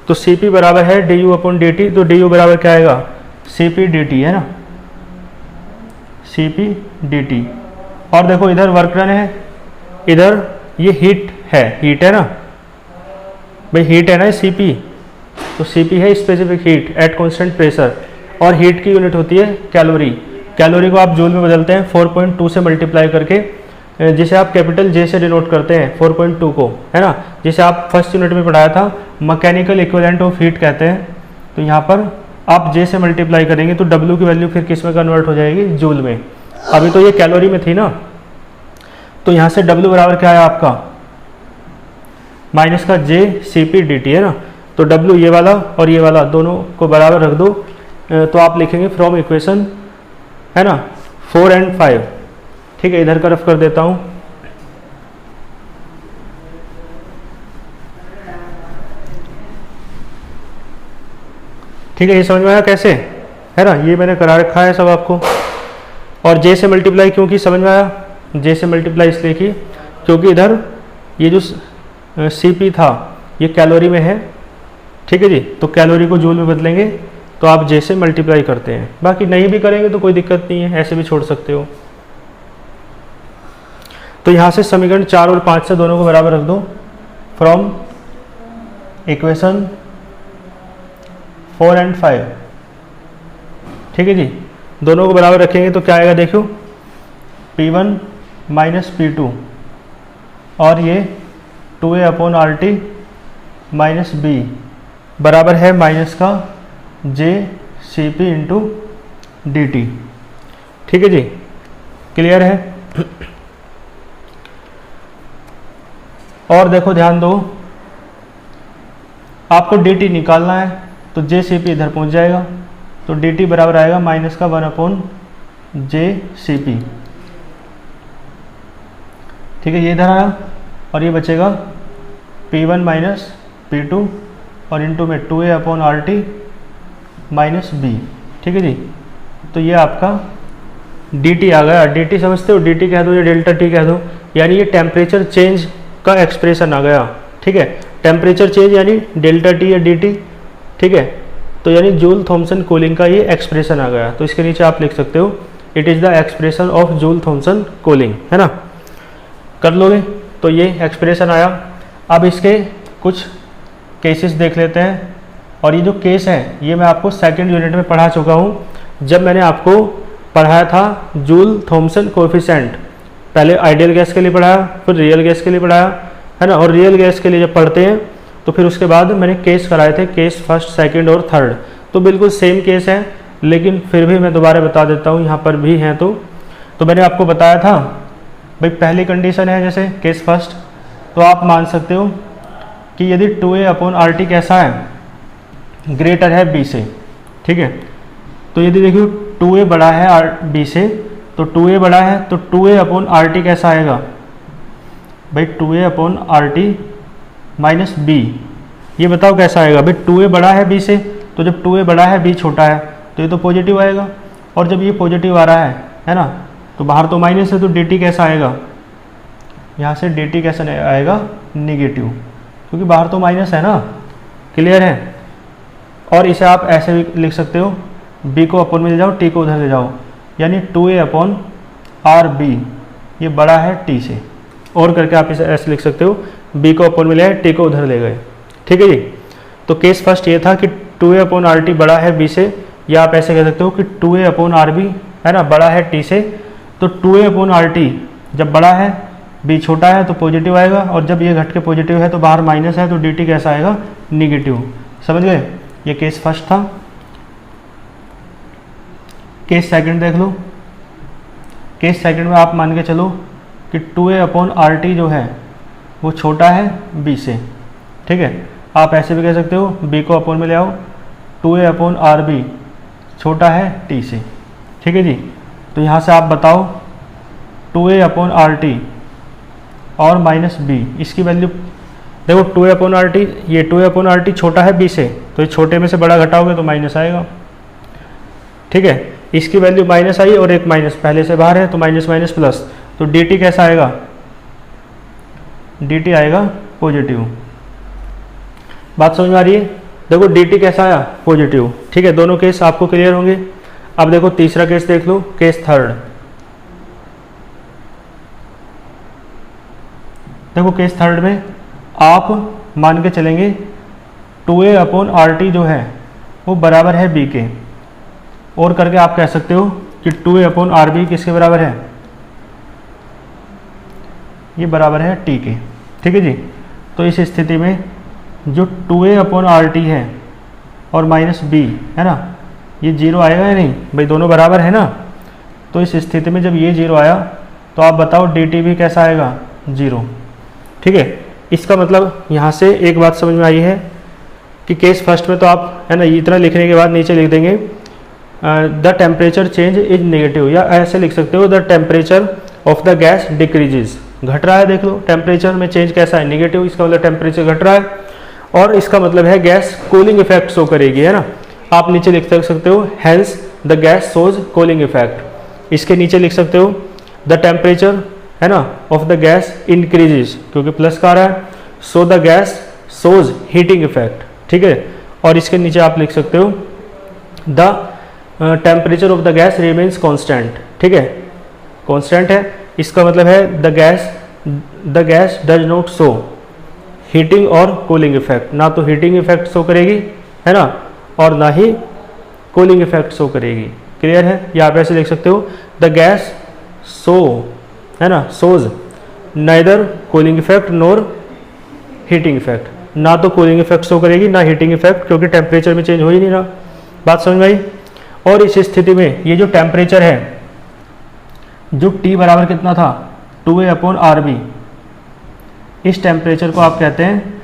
तो Cp बराबर है du अपॉन dt, तो du बराबर क्या आएगा, Cp dt, है ना, Cp dt। और देखो इधर वर्क डन है, इधर ये हीट है ना भाई, हीट है ना Cp, तो Cp है specific heat at constant pressure, और हीट की यूनिट होती है कैलोरी। कैलोरी को आप जूल में बदलते हैं 4.2 से मल्टीप्लाई करके, जिसे आप कैपिटल जे से डिनोट करते हैं 4.2 को, है ना, जिसे आप फर्स्ट यूनिट में पढ़ाया था, मैकेनिकल इक्विवेलेंट ऑफ हीट कहते हैं। तो यहाँ पर आप जे से मल्टीप्लाई करेंगे तो डब्ल्यू की वैल्यू फिर किस में कन्वर्ट हो जाएगी, जूल में। अभी तो ये कैलोरी में थी ना, तो यहाँ से डब्ल्यू बराबर क्या है आपका, माइनस का J C P D T, है ना। तो डब्ल्यू ये वाला और ये वाला दोनों को बराबर रख दो, तो आप लिखेंगे फ्रॉम इक्वेशन, है ना, 4 और 5। ठीक है, इधर का रफ कर देता हूँ। ठीक है, ये समझ में आया कैसे, है ना, ये मैंने करा रखा है सब आपको। और जे से मल्टीप्लाई क्यों की, समझ में आया, जे से मल्टीप्लाई इसलिए की क्योंकि इधर ये जो सी पी था ये कैलोरी में है। ठीक है जी, तो कैलोरी को जूल में बदलेंगे तो आप जे से मल्टीप्लाई करते हैं, बाकी नहीं भी करेंगे तो कोई दिक्कत नहीं है, ऐसे भी छोड़ सकते हो। तो यहाँ से समीकरण 4 और 5 से दोनों को बराबर रख दो, फ्रॉम इक्वेशन 4 और 5। ठीक है जी, दोनों को बराबर रखेंगे तो क्या आएगा, देखो P1 माइनस P2 और ये 2A upon R T minus B बराबर है माइनस का J C P into D T. ठीक है जी, क्लियर है। और देखो ध्यान दो, आपको डी टी निकालना है तो जे सी पी इधर पहुंच जाएगा, तो डी टी बराबर आएगा माइनस का 1 अपॉन जे सी पी। ठीक है, ये इधर आया और ये बचेगा P1 माइनस P2 और इंटू में 2A upon R T minus b. ठीक है जी, तो ये आपका dt आ गया। dt समझते हो, dt कह दो या डेल्टा टी कह दो, यानी ये टेम्परेचर चेंज का एक्सप्रेशन आ गया। ठीक है, टेम्परेचर चेंज यानी डेल्टा टी या dt। ठीक है, तो यानी जूल थॉमसन कूलिंग का ये एक्सप्रेशन आ गया। तो इसके नीचे आप लिख सकते हो it is the expression of Joule Thomson cooling, है ना, कर लोगे। तो ये एक्सप्रेशन आया। अब इसके कुछ केसेस देख लेते हैं, और ये जो केस है ये मैं आपको सेकंड यूनिट में पढ़ा चुका हूँ, जब मैंने आपको पढ़ाया था जूल थॉमसन कोएफिशिएंट। पहले आइडियल गैस के लिए पढ़ाया, फिर रियल गैस के लिए पढ़ाया, है ना। और रियल गैस के लिए जब पढ़ते हैं तो फिर उसके बाद मैंने केस कराए थे, केस फर्स्ट, सेकंड और थर्ड। तो बिल्कुल सेम केस है, लेकिन फिर भी मैं दोबारा बता देता हूँ, यहाँ पर भी हैं। तो मैंने आपको बताया था भाई, पहली कंडीशन है जैसे केस फर्स्ट, तो आप मान सकते हो कि यदि 2A अपॉन आर टी कैसा है, ग्रेटर है B से। ठीक है, तो यदि देखियो 2A बड़ा है B से, तो 2A बड़ा है तो 2A अपॉन आर टी कैसा आएगा भाई, 2A upon R T minus b. ये बताओ कैसा आएगा भाई, 2A बड़ा है B से, तो जब 2A बड़ा है B छोटा है तो ये तो पॉजिटिव आएगा, और जब ये पॉजिटिव आ रहा है ना, तो बाहर तो माइनस है, तो dt कैसा आएगा, यहाँ से dt कैसा आएगा, नेगेटिव, क्योंकि बाहर तो माइनस है ना। क्लियर है। और इसे आप ऐसे भी लिख सकते हो, b को अपॉन में ले जाओ, t को उधर ले जाओ, यानी 2A अपॉन आर बी, ये बड़ा है t से। और करके आप इसे ऐसे लिख सकते हो, b को अपॉन में ले आए, t को उधर ले गए। ठीक है जी, तो केस फर्स्ट ये था कि 2A अपॉन आर टी बड़ा है b से, या आप ऐसे कह सकते हो कि 2A अपॉन आर बी, है ना, बड़ा है t से। तो 2A अपॉन आर टी जब बड़ा है, b छोटा है, तो पॉजिटिव आएगा, और जब ये घट के पॉजिटिव है तो बाहर माइनस है, तो dt कैसा आएगा, निगेटिव। समझ गए, ये केस फर्स्ट था। केस सेकंड देख लो। केस सेकंड में आप मान के चलो कि 2A अपॉन आर टी जो है वो छोटा है b से। ठीक है, आप ऐसे भी कह सकते हो, b को अपॉन में ले आओ, 2A अपॉन आर बी छोटा है t से। ठीक है जी, तो यहाँ से आप बताओ 2A अपॉन आर टी और माइनस बी, इसकी वैल्यू देखो, 2A अपॉन आर टी, ये 2A अपॉन आर टी छोटा है b से, तो ये छोटे में से बड़ा घटाओगे तो माइनस आएगा। ठीक है, इसकी वैल्यू माइनस आई और एक माइनस पहले से बाहर है, तो माइनस माइनस प्लस, तो dt कैसा आएगा, dt आएगा पॉजिटिव। बात समझ में आ रही है। देखो dt कैसा आया, पॉजिटिव। ठीक है, दोनों केस आपको क्लियर होंगे। अब देखो तीसरा केस देख लो, केस थर्ड। देखो केस थर्ड में आप मान के चलेंगे 2A अपॉन आर टी जो है वो बराबर है b के, और करके आप कह सकते हो कि 2A अपॉन आर बी किसके बराबर है, ये बराबर है टी के। ठीक है जी। तो इस स्थिति में जो 2a/RT है और माइनस बी है ना, ये जीरो आएगा या नहीं भाई, दोनों बराबर है ना। तो इस स्थिति में जब ये जीरो आया तो आप बताओ dt भी कैसा आएगा, जीरो। ठीक है। इसका मतलब यहाँ से एक बात समझ में आई है कि केस फर्स्ट में तो आप है ना इतना लिखने के बाद नीचे लिख देंगे the temperature change is negative, या ऐसे लिख सकते हो the temperature of the gas decreases, घट रहा है। देख लो टेम्परेचर में चेंज कैसा है, नेगेटिव, इसका मतलब टेम्परेचर घट रहा है। और इसका मतलब है गैस कूलिंग इफेक्ट शो करेगी, है ना। आप नीचे लिख सकते हो hence the gas shows cooling effect. इसके नीचे लिख सकते हो द टेम्परेचर है ना ऑफ द गैस इंक्रीजेज, क्योंकि प्लस का आ रहा है, so the gas shows heating effect. ठीक है। और इसके नीचे आप लिख सकते हो the temperature of the gas remains constant. ठीक है, कॉन्स्टेंट है, इसका मतलब है the gas does not show heating और कूलिंग इफेक्ट, ना तो हीटिंग इफेक्ट शो करेगी है ना, और ना ही कूलिंग इफेक्ट शो करेगी। क्लियर है। या आप ऐसे लिख सकते हो द गैस शो है ना shows neither cooling effect nor heating effect, ना तो कूलिंग इफेक्ट शो करेगी ना हीटिंग इफेक्ट, क्योंकि टेम्परेचर में चेंज हो ही नहीं रहा। बात समझ में आई। और इस स्थिति में ये जो टेम्परेचर है, जो T बराबर कितना था 2a/RB, इस टेम्परेचर को आप कहते हैं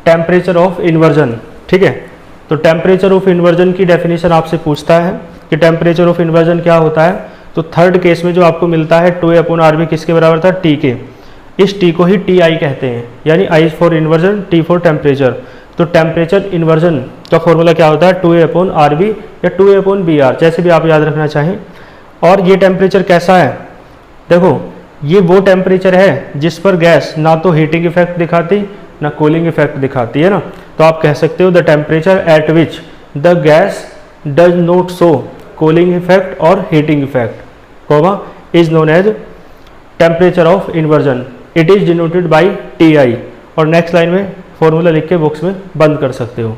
टेम्परेचर ऑफ इन्वर्जन। ठीक है। तो टेम्परेचर ऑफ इन्वर्जन की डेफिनेशन आपसे पूछता है कि टेम्परेचर ऑफ इन्वर्जन क्या होता है, तो थर्ड केस में जो आपको मिलता है 2a/RB किसके बराबर था, T के। इस T को ही TI कहते हैं, यानी I for inversion, T for temperature. तो टेम्परेचर इन्वर्जन का फॉर्मूला क्या होता है, 2a/RB या 2a/BR, जैसे भी आप याद रखना चाहें। और ये टेम्परेचर कैसा है, देखो ये वो टेम्परेचर है जिस पर गैस ना तो हीटिंग इफेक्ट दिखाती ना कूलिंग इफेक्ट दिखाती है ना। तो आप कह सकते हो the temperature at which the gas does not show cooling effect और heating effect comma is known as temperature of inversion, it is denoted by TI। और नेक्स्ट लाइन में फॉर्मूला लिख के बॉक्स में बंद कर सकते हो।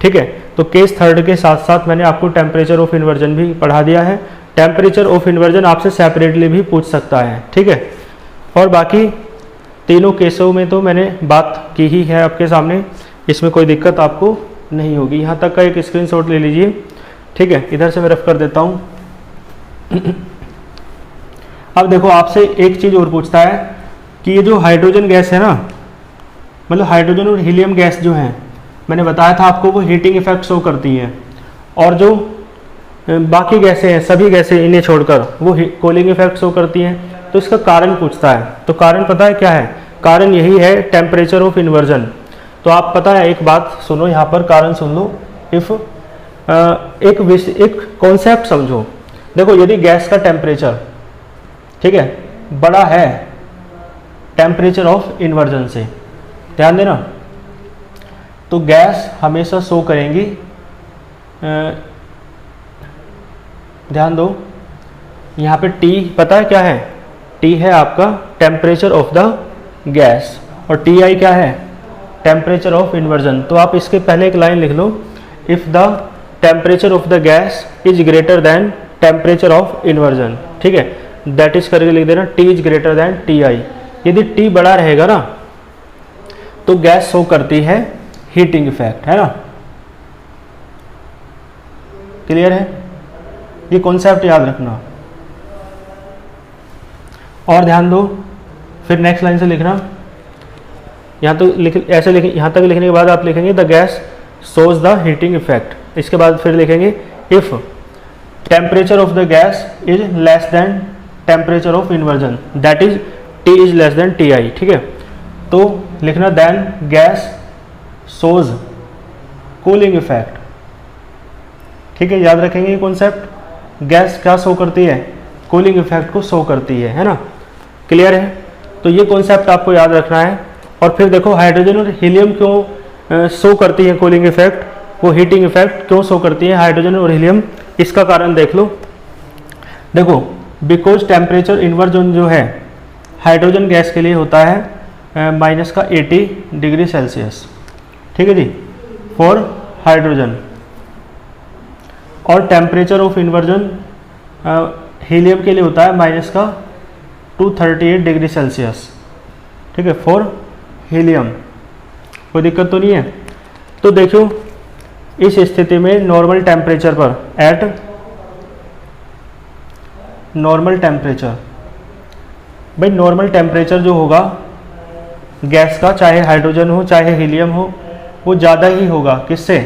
ठीक है। तो केस थर्ड के साथ साथ मैंने आपको टेम्परेचर ऑफ इन्वर्जन भी पढ़ा दिया है। टेम्परेचर ऑफ इन्वर्जन आपसे सेपरेटली भी पूछ सकता है। ठीक है। और बाकी तीनों केसों में तो मैंने बात की ही है आपके सामने, इसमें कोई दिक्कत आपको नहीं होगी। यहाँ तक का एक स्क्रीनशॉट ले लीजिए। ठीक है, इधर से मैं रफ कर देता हूँ। अब देखो आपसे एक चीज़ और पूछता है कि ये जो हाइड्रोजन गैस है ना, मतलब हाइड्रोजन और हीलियम गैस जो है, मैंने बताया था आपको वो हीटिंग इफेक्ट शो करती हैं, और जो बाकी गैसें हैं सभी गैसें इन्हें छोड़कर वो कूलिंग इफेक्ट शो करती हैं। तो इसका कारण पूछता है, तो कारण पता है क्या है, कारण यही है टेम्परेचर ऑफ इन्वर्जन। तो आप पता है एक बात सुनो, यहाँ पर कारण सुन लो। इफ एक कॉन्सेप्ट समझो। देखो यदि गैस का टेम्परेचर ठीक है बड़ा है टेम्परेचर ऑफ इन्वर्जन से, ध्यान देना, तो गैस हमेशा शो करेंगी, ध्यान दो यहाँ पे T पता है क्या है, T है आपका टेम्परेचर ऑफ द गैस, और TI क्या है, टेम्परेचर ऑफ इन्वर्जन। तो आप इसके पहले एक लाइन लिख लो, if the temperature of the gas is greater than temperature of inversion. ठीक है, दैट इज करके लिख देना T is greater than TI। यदि T बड़ा रहेगा ना तो गैस शो करती है हीटिंग इफेक्ट, है ना। क्लियर है, ये कॉन्सेप्ट याद रखना। और ध्यान दो, फिर नेक्स्ट लाइन से लिखना, यहाँ तो ऐसे लिखें, यहाँ तक लिखने के बाद आप लिखेंगे the gas shows the heating effect. इसके बाद फिर लिखेंगे if temperature of the gas is less than temperature of inversion, that is T is less than TI। ठीक है, तो लिखना then gas shows cooling effect. ठीक है, याद रखेंगे ये कॉन्सेप्ट। गैस क्या शो करती है, कूलिंग इफेक्ट को शो करती है ना। क्लियर है, तो ये कॉन्सेप्ट आपको याद रखना है। और फिर देखो हाइड्रोजन और हीलियम क्यों शो करती है कूलिंग इफेक्ट, वो हीटिंग इफेक्ट क्यों शो करती है हाइड्रोजन और हीलियम, इसका कारण देख लो। देखो बिकॉज टेम्परेचर इन्वर्जन जो है हाइड्रोजन गैस के लिए होता है माइनस का 80 डिग्री सेल्सियस। ठीक है जी, फॉर हाइड्रोजन, और टेम्परेचर ऑफ इन्वर्जन हीलियम के लिए होता है माइनस का 238 डिग्री सेल्सियस। ठीक है, फॉर हीलियम। कोई दिक्कत तो नहीं है। तो देखो इस स्थिति में नॉर्मल टेम्परेचर पर, एट नॉर्मल टेम्परेचर, भाई नॉर्मल टेम्परेचर जो होगा गैस का, चाहे हाइड्रोजन हो चाहे हीलियम हो, वो ज़्यादा ही होगा किससे,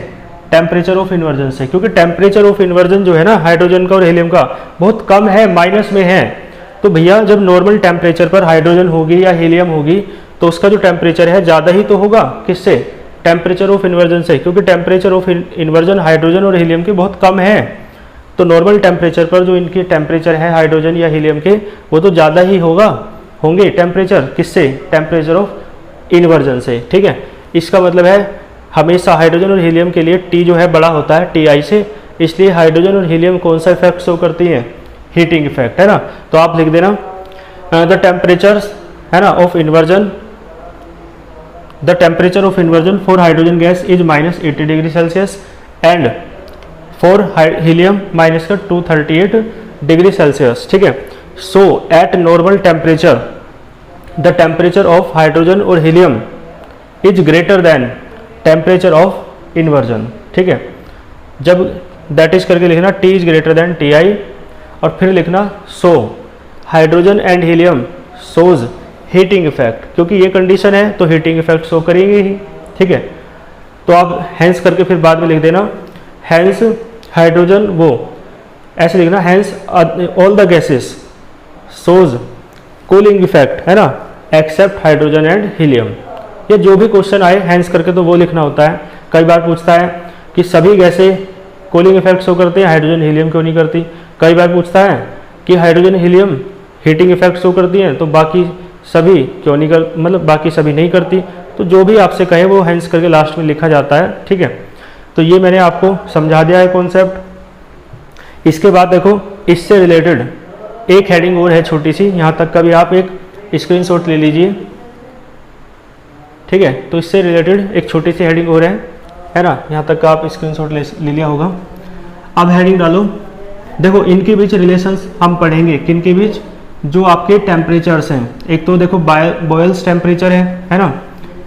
टेम्परेचर ऑफ इन्वर्जन से। क्योंकि टेम्परेचर ऑफ इन्वर्जन जो है ना हाइड्रोजन का और हीलियम का बहुत कम है, माइनस में है। तो भैया जब नॉर्मल टेम्परेचर पर हाइड्रोजन होगी या हीलियम होगी तो उसका जो टेम्परेचर है ज़्यादा ही तो होगा किससे, टेम्परेचर ऑफ इन्वर्जन से। क्योंकि टेम्परेचर ऑफ इन्वर्जन हाइड्रोजन और हीलियम की बहुत कम है, तो नॉर्मल टेम्परेचर पर जो इनके टेम्परेचर है हाइड्रोजन या हीलियम के, वो तो ज़्यादा ही होंगे टेम्परेचर किससे, टेम्परेचर ऑफ इन्वर्जन से। ठीक है, इसका मतलब है हमेशा हाइड्रोजन और हीलियम के लिए टी जो है बड़ा होता है टी से, इसलिए हाइड्रोजन और हीलियम कौन सा इफेक्ट शो करती हैं, हीटिंग इफेक्ट, है ना। तो आप लिख देना द टेम्परेचर, है ना, of inversion, the temperature of inversion for hydrogen gas is -80 degree Celsius and for helium -238 degree Celsius. ठीक है, so at normal temperature the temperature of hydrogen और helium is greater than temperature of inversion. ठीक है, जब that is करके लिखना T is greater than T I, और फिर लिखना so hydrogen and helium shows heating effect, क्योंकि ये कंडीशन है तो हीटिंग इफेक्ट शो करेंगे ही। ठीक है, तो आप हैंस करके फिर बाद में लिख देना हैंस हाइड्रोजन, वो ऐसे लिखना hence all the gases shows cooling effect, है ना, एक्सेप्ट हाइड्रोजन एंड हीलियम। ये जो भी क्वेश्चन आए हैंस करके तो वो लिखना होता है। कई बार पूछता है कि सभी गैसें कूलिंग इफेक्ट शो करते हैं, हाइड्रोजन हीलियम क्यों नहीं करती। कई बार पूछता है कि hydrogen helium heating effect show करती हैं तो बाकी सभी क्यों नहीं कर, मतलब बाकी सभी नहीं करती। तो जो भी आपसे कहे वो हैंस करके लास्ट में लिखा जाता है। ठीक है, तो ये मैंने आपको समझा दिया है कॉन्सेप्ट। इसके बाद देखो इससे रिलेटेड एक हेडिंग और है छोटी सी, यहाँ तक का भी आप एक स्क्रीनशॉट ले लीजिए। ठीक है, तो इससे रिलेटेड एक छोटी सी हेडिंग और है ना, यहाँ तक का आप स्क्रीनशॉट ले लिया होगा। अब हेडिंग डालो, देखो इनके बीच रिलेशंस हम पढ़ेंगे, किन के बीच, जो आपके टेम्परेचर्स हैं। एक तो देखो बॉयल्स टेम्परेचर है ना,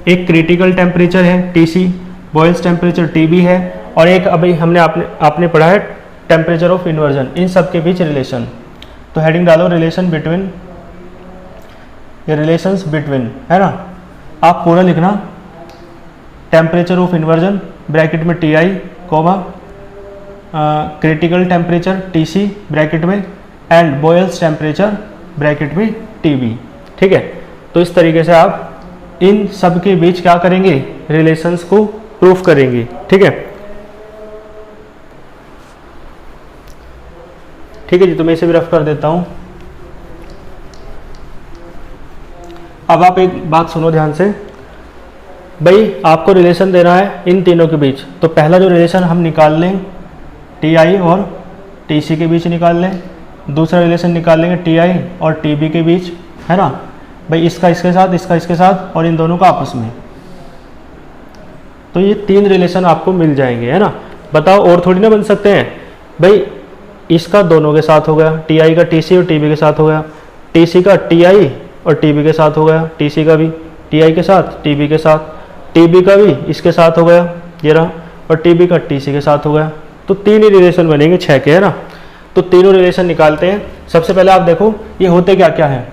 एक क्रिटिकल टेम्परेचर है टीसी, बॉयल्स टेम्परेचर टीबी है, और एक अभी हमने आपने पढ़ा है टेम्परेचर ऑफ इन्वर्जन। इन सब के बीच रिलेशन, तो हेडिंग डालो रिलेशन बिटवीन, ये रिलेशंस बिटवीन, है ना। आप पूरा लिखना टेम्परेचर ऑफ इन्वर्जन ब्रैकेट में T I comma critical temperature T C bracket में एंड बॉयल्स टेम्परेचर ब्रैकेट में टी बी। ठीक है, तो इस तरीके से आप इन सब के बीच क्या करेंगे, रिलेशंस को प्रूफ करेंगे। ठीक है, ठीक है जी, तो मैं इसे भी रफ कर देता हूं। अब आप एक बात सुनो ध्यान से, भाई आपको रिलेशन देना है इन तीनों के बीच। तो पहला जो रिलेशन हम निकाल लें टी आई और टी सी के बीच निकाल लें, दूसरा रिलेशन निकाल लेंगे टी आई और टी बी के बीच, है ना। भाई इसका इसके साथ, इसका इसके साथ, और इन दोनों का आपस में, तो ये तीन रिलेशन आपको मिल जाएंगे, है ना। बताओ और थोड़ी ना बन सकते हैं। भाई इसका दोनों के साथ हो गया, टी आई का टी सी और टी बी के साथ हो गया, टी सी का टी आई और टी बी के साथ हो गया, टी सी का भी टी आई के साथ, टी बी के साथ, टी बी का भी इसके साथ हो गया, ये रहा, और टी बी का टी सी के साथ हो गया। तो तीन ही रिलेशन बनेंगे 6 के, है ना। तो तीनों रिलेशन निकालते हैं। सबसे पहले आप देखो ये होते क्या क्या है।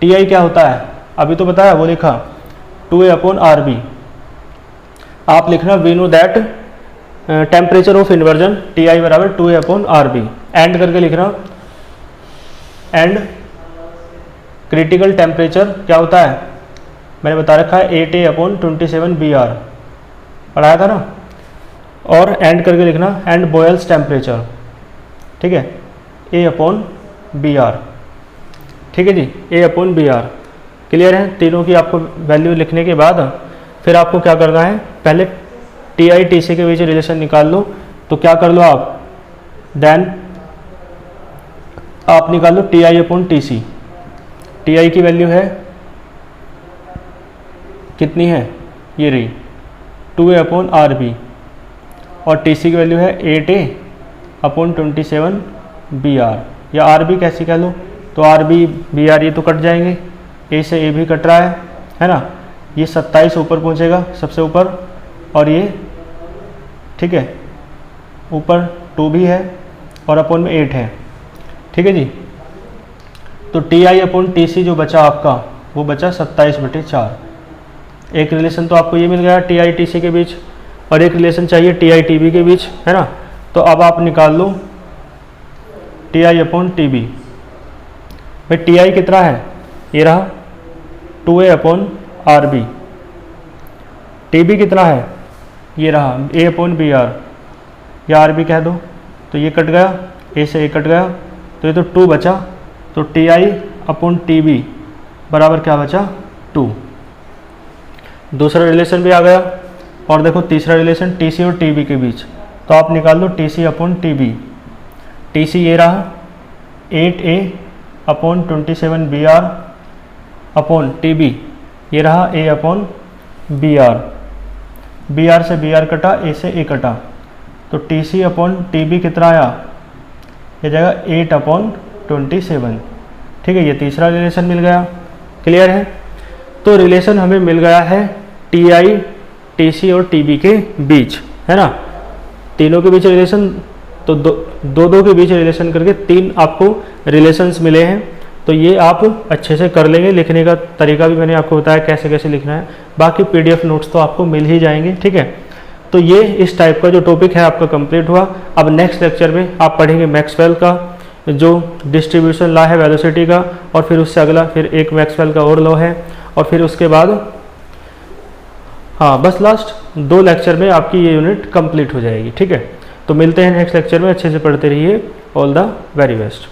टी आई क्या होता है, अभी तो बताया, वो लिखा 2A/RB। आप लिखना we know that temperature of inversion T I बराबर 2A/RB। एंड करके लिखना एंड क्रिटिकल टेम्परेचर क्या होता है, मैंने बता रखा है 8A/27BR, पढ़ाया था ना। और एंड करके लिखना एंड बॉयल्स टेम्परेचर, ठीक है, A/BR। ठीक है जी, A/BR। क्लियर है। तीनों की आपको वैल्यू लिखने के बाद फिर आपको क्या करना है, पहले टी आई टी सी के बीच रिलेशन निकाल लो। तो क्या कर लो आप, देन आप निकाल लो टी आई/टी सी। टी आई की वैल्यू है कितनी है, ये रही 2A/RB, और टी सी की वैल्यू है 8A/27BR, या RB कैसे कह लो, तो RB BR ये तो कट जाएंगे, ए से ए भी कट रहा है ना, ये 27 ऊपर पहुंचेगा सबसे ऊपर, और ये ठीक है ऊपर 2 भी है और अपॉन में 8 है, ठीक है जी। तो T I upon T C जो बचा आपका वो बचा 27/4। एक रिलेशन तो आपको ये मिल गया टी आई टी सी के बीच, और एक रिलेशन चाहिए टी आई टी बी के बीच, है ना। तो अब आप निकाल लो T I upon T B. भाई टी आई कितना है, ये रहा 2a upon R B. T B कितना है, ये रहा a अपॉन बी आर, या आर बी कह दो। तो ये कट गया, a से a कट गया, तो ये तो 2 बचा। तो T I upon T B बराबर क्या बचा, 2। दूसरा रिलेशन भी आ गया। और देखो तीसरा रिलेशन टी सी और टी बी के बीच, तो आप निकाल दो T C upon T B. T C ये रहा 8a upon 27 b R upon T B, ये रहा a upon B R. B R से बी आर कटा, a से a कटा, तो T C upon T B कितना आया, ये जाएगा 8 अपॉन 27। ठीक है, ये तीसरा रिलेशन मिल गया। क्लियर है। तो रिलेशन हमें मिल गया है टी आई टी सी और टी बी के बीच, है ना। तीनों के बीच रिलेशन, तो दो के बीच रिलेशन करके 3 आपको रिलेशंस मिले हैं। तो ये आप अच्छे से कर लेंगे। लिखने का तरीका भी मैंने आपको बताया कैसे कैसे लिखना है। बाकी पीडीएफ नोट्स तो आपको मिल ही जाएंगे, ठीक है। तो ये इस टाइप का जो टॉपिक है आपका कंप्लीट हुआ। अब नेक्स्ट लेक्चर में आप पढ़ेंगे मैक्सवेल का जो डिस्ट्रीब्यूशन लॉ है वेलोसिटी का, और फिर उससे अगला फिर एक मैक्सवेल का और लॉ है, और फिर उसके बाद हाँ बस लास्ट 2 लेक्चर में आपकी ये यूनिट कंप्लीट हो जाएगी, ठीक है। तो मिलते हैं नेक्स्ट लेक्चर में। अच्छे से पढ़ते रहिए। All the very best.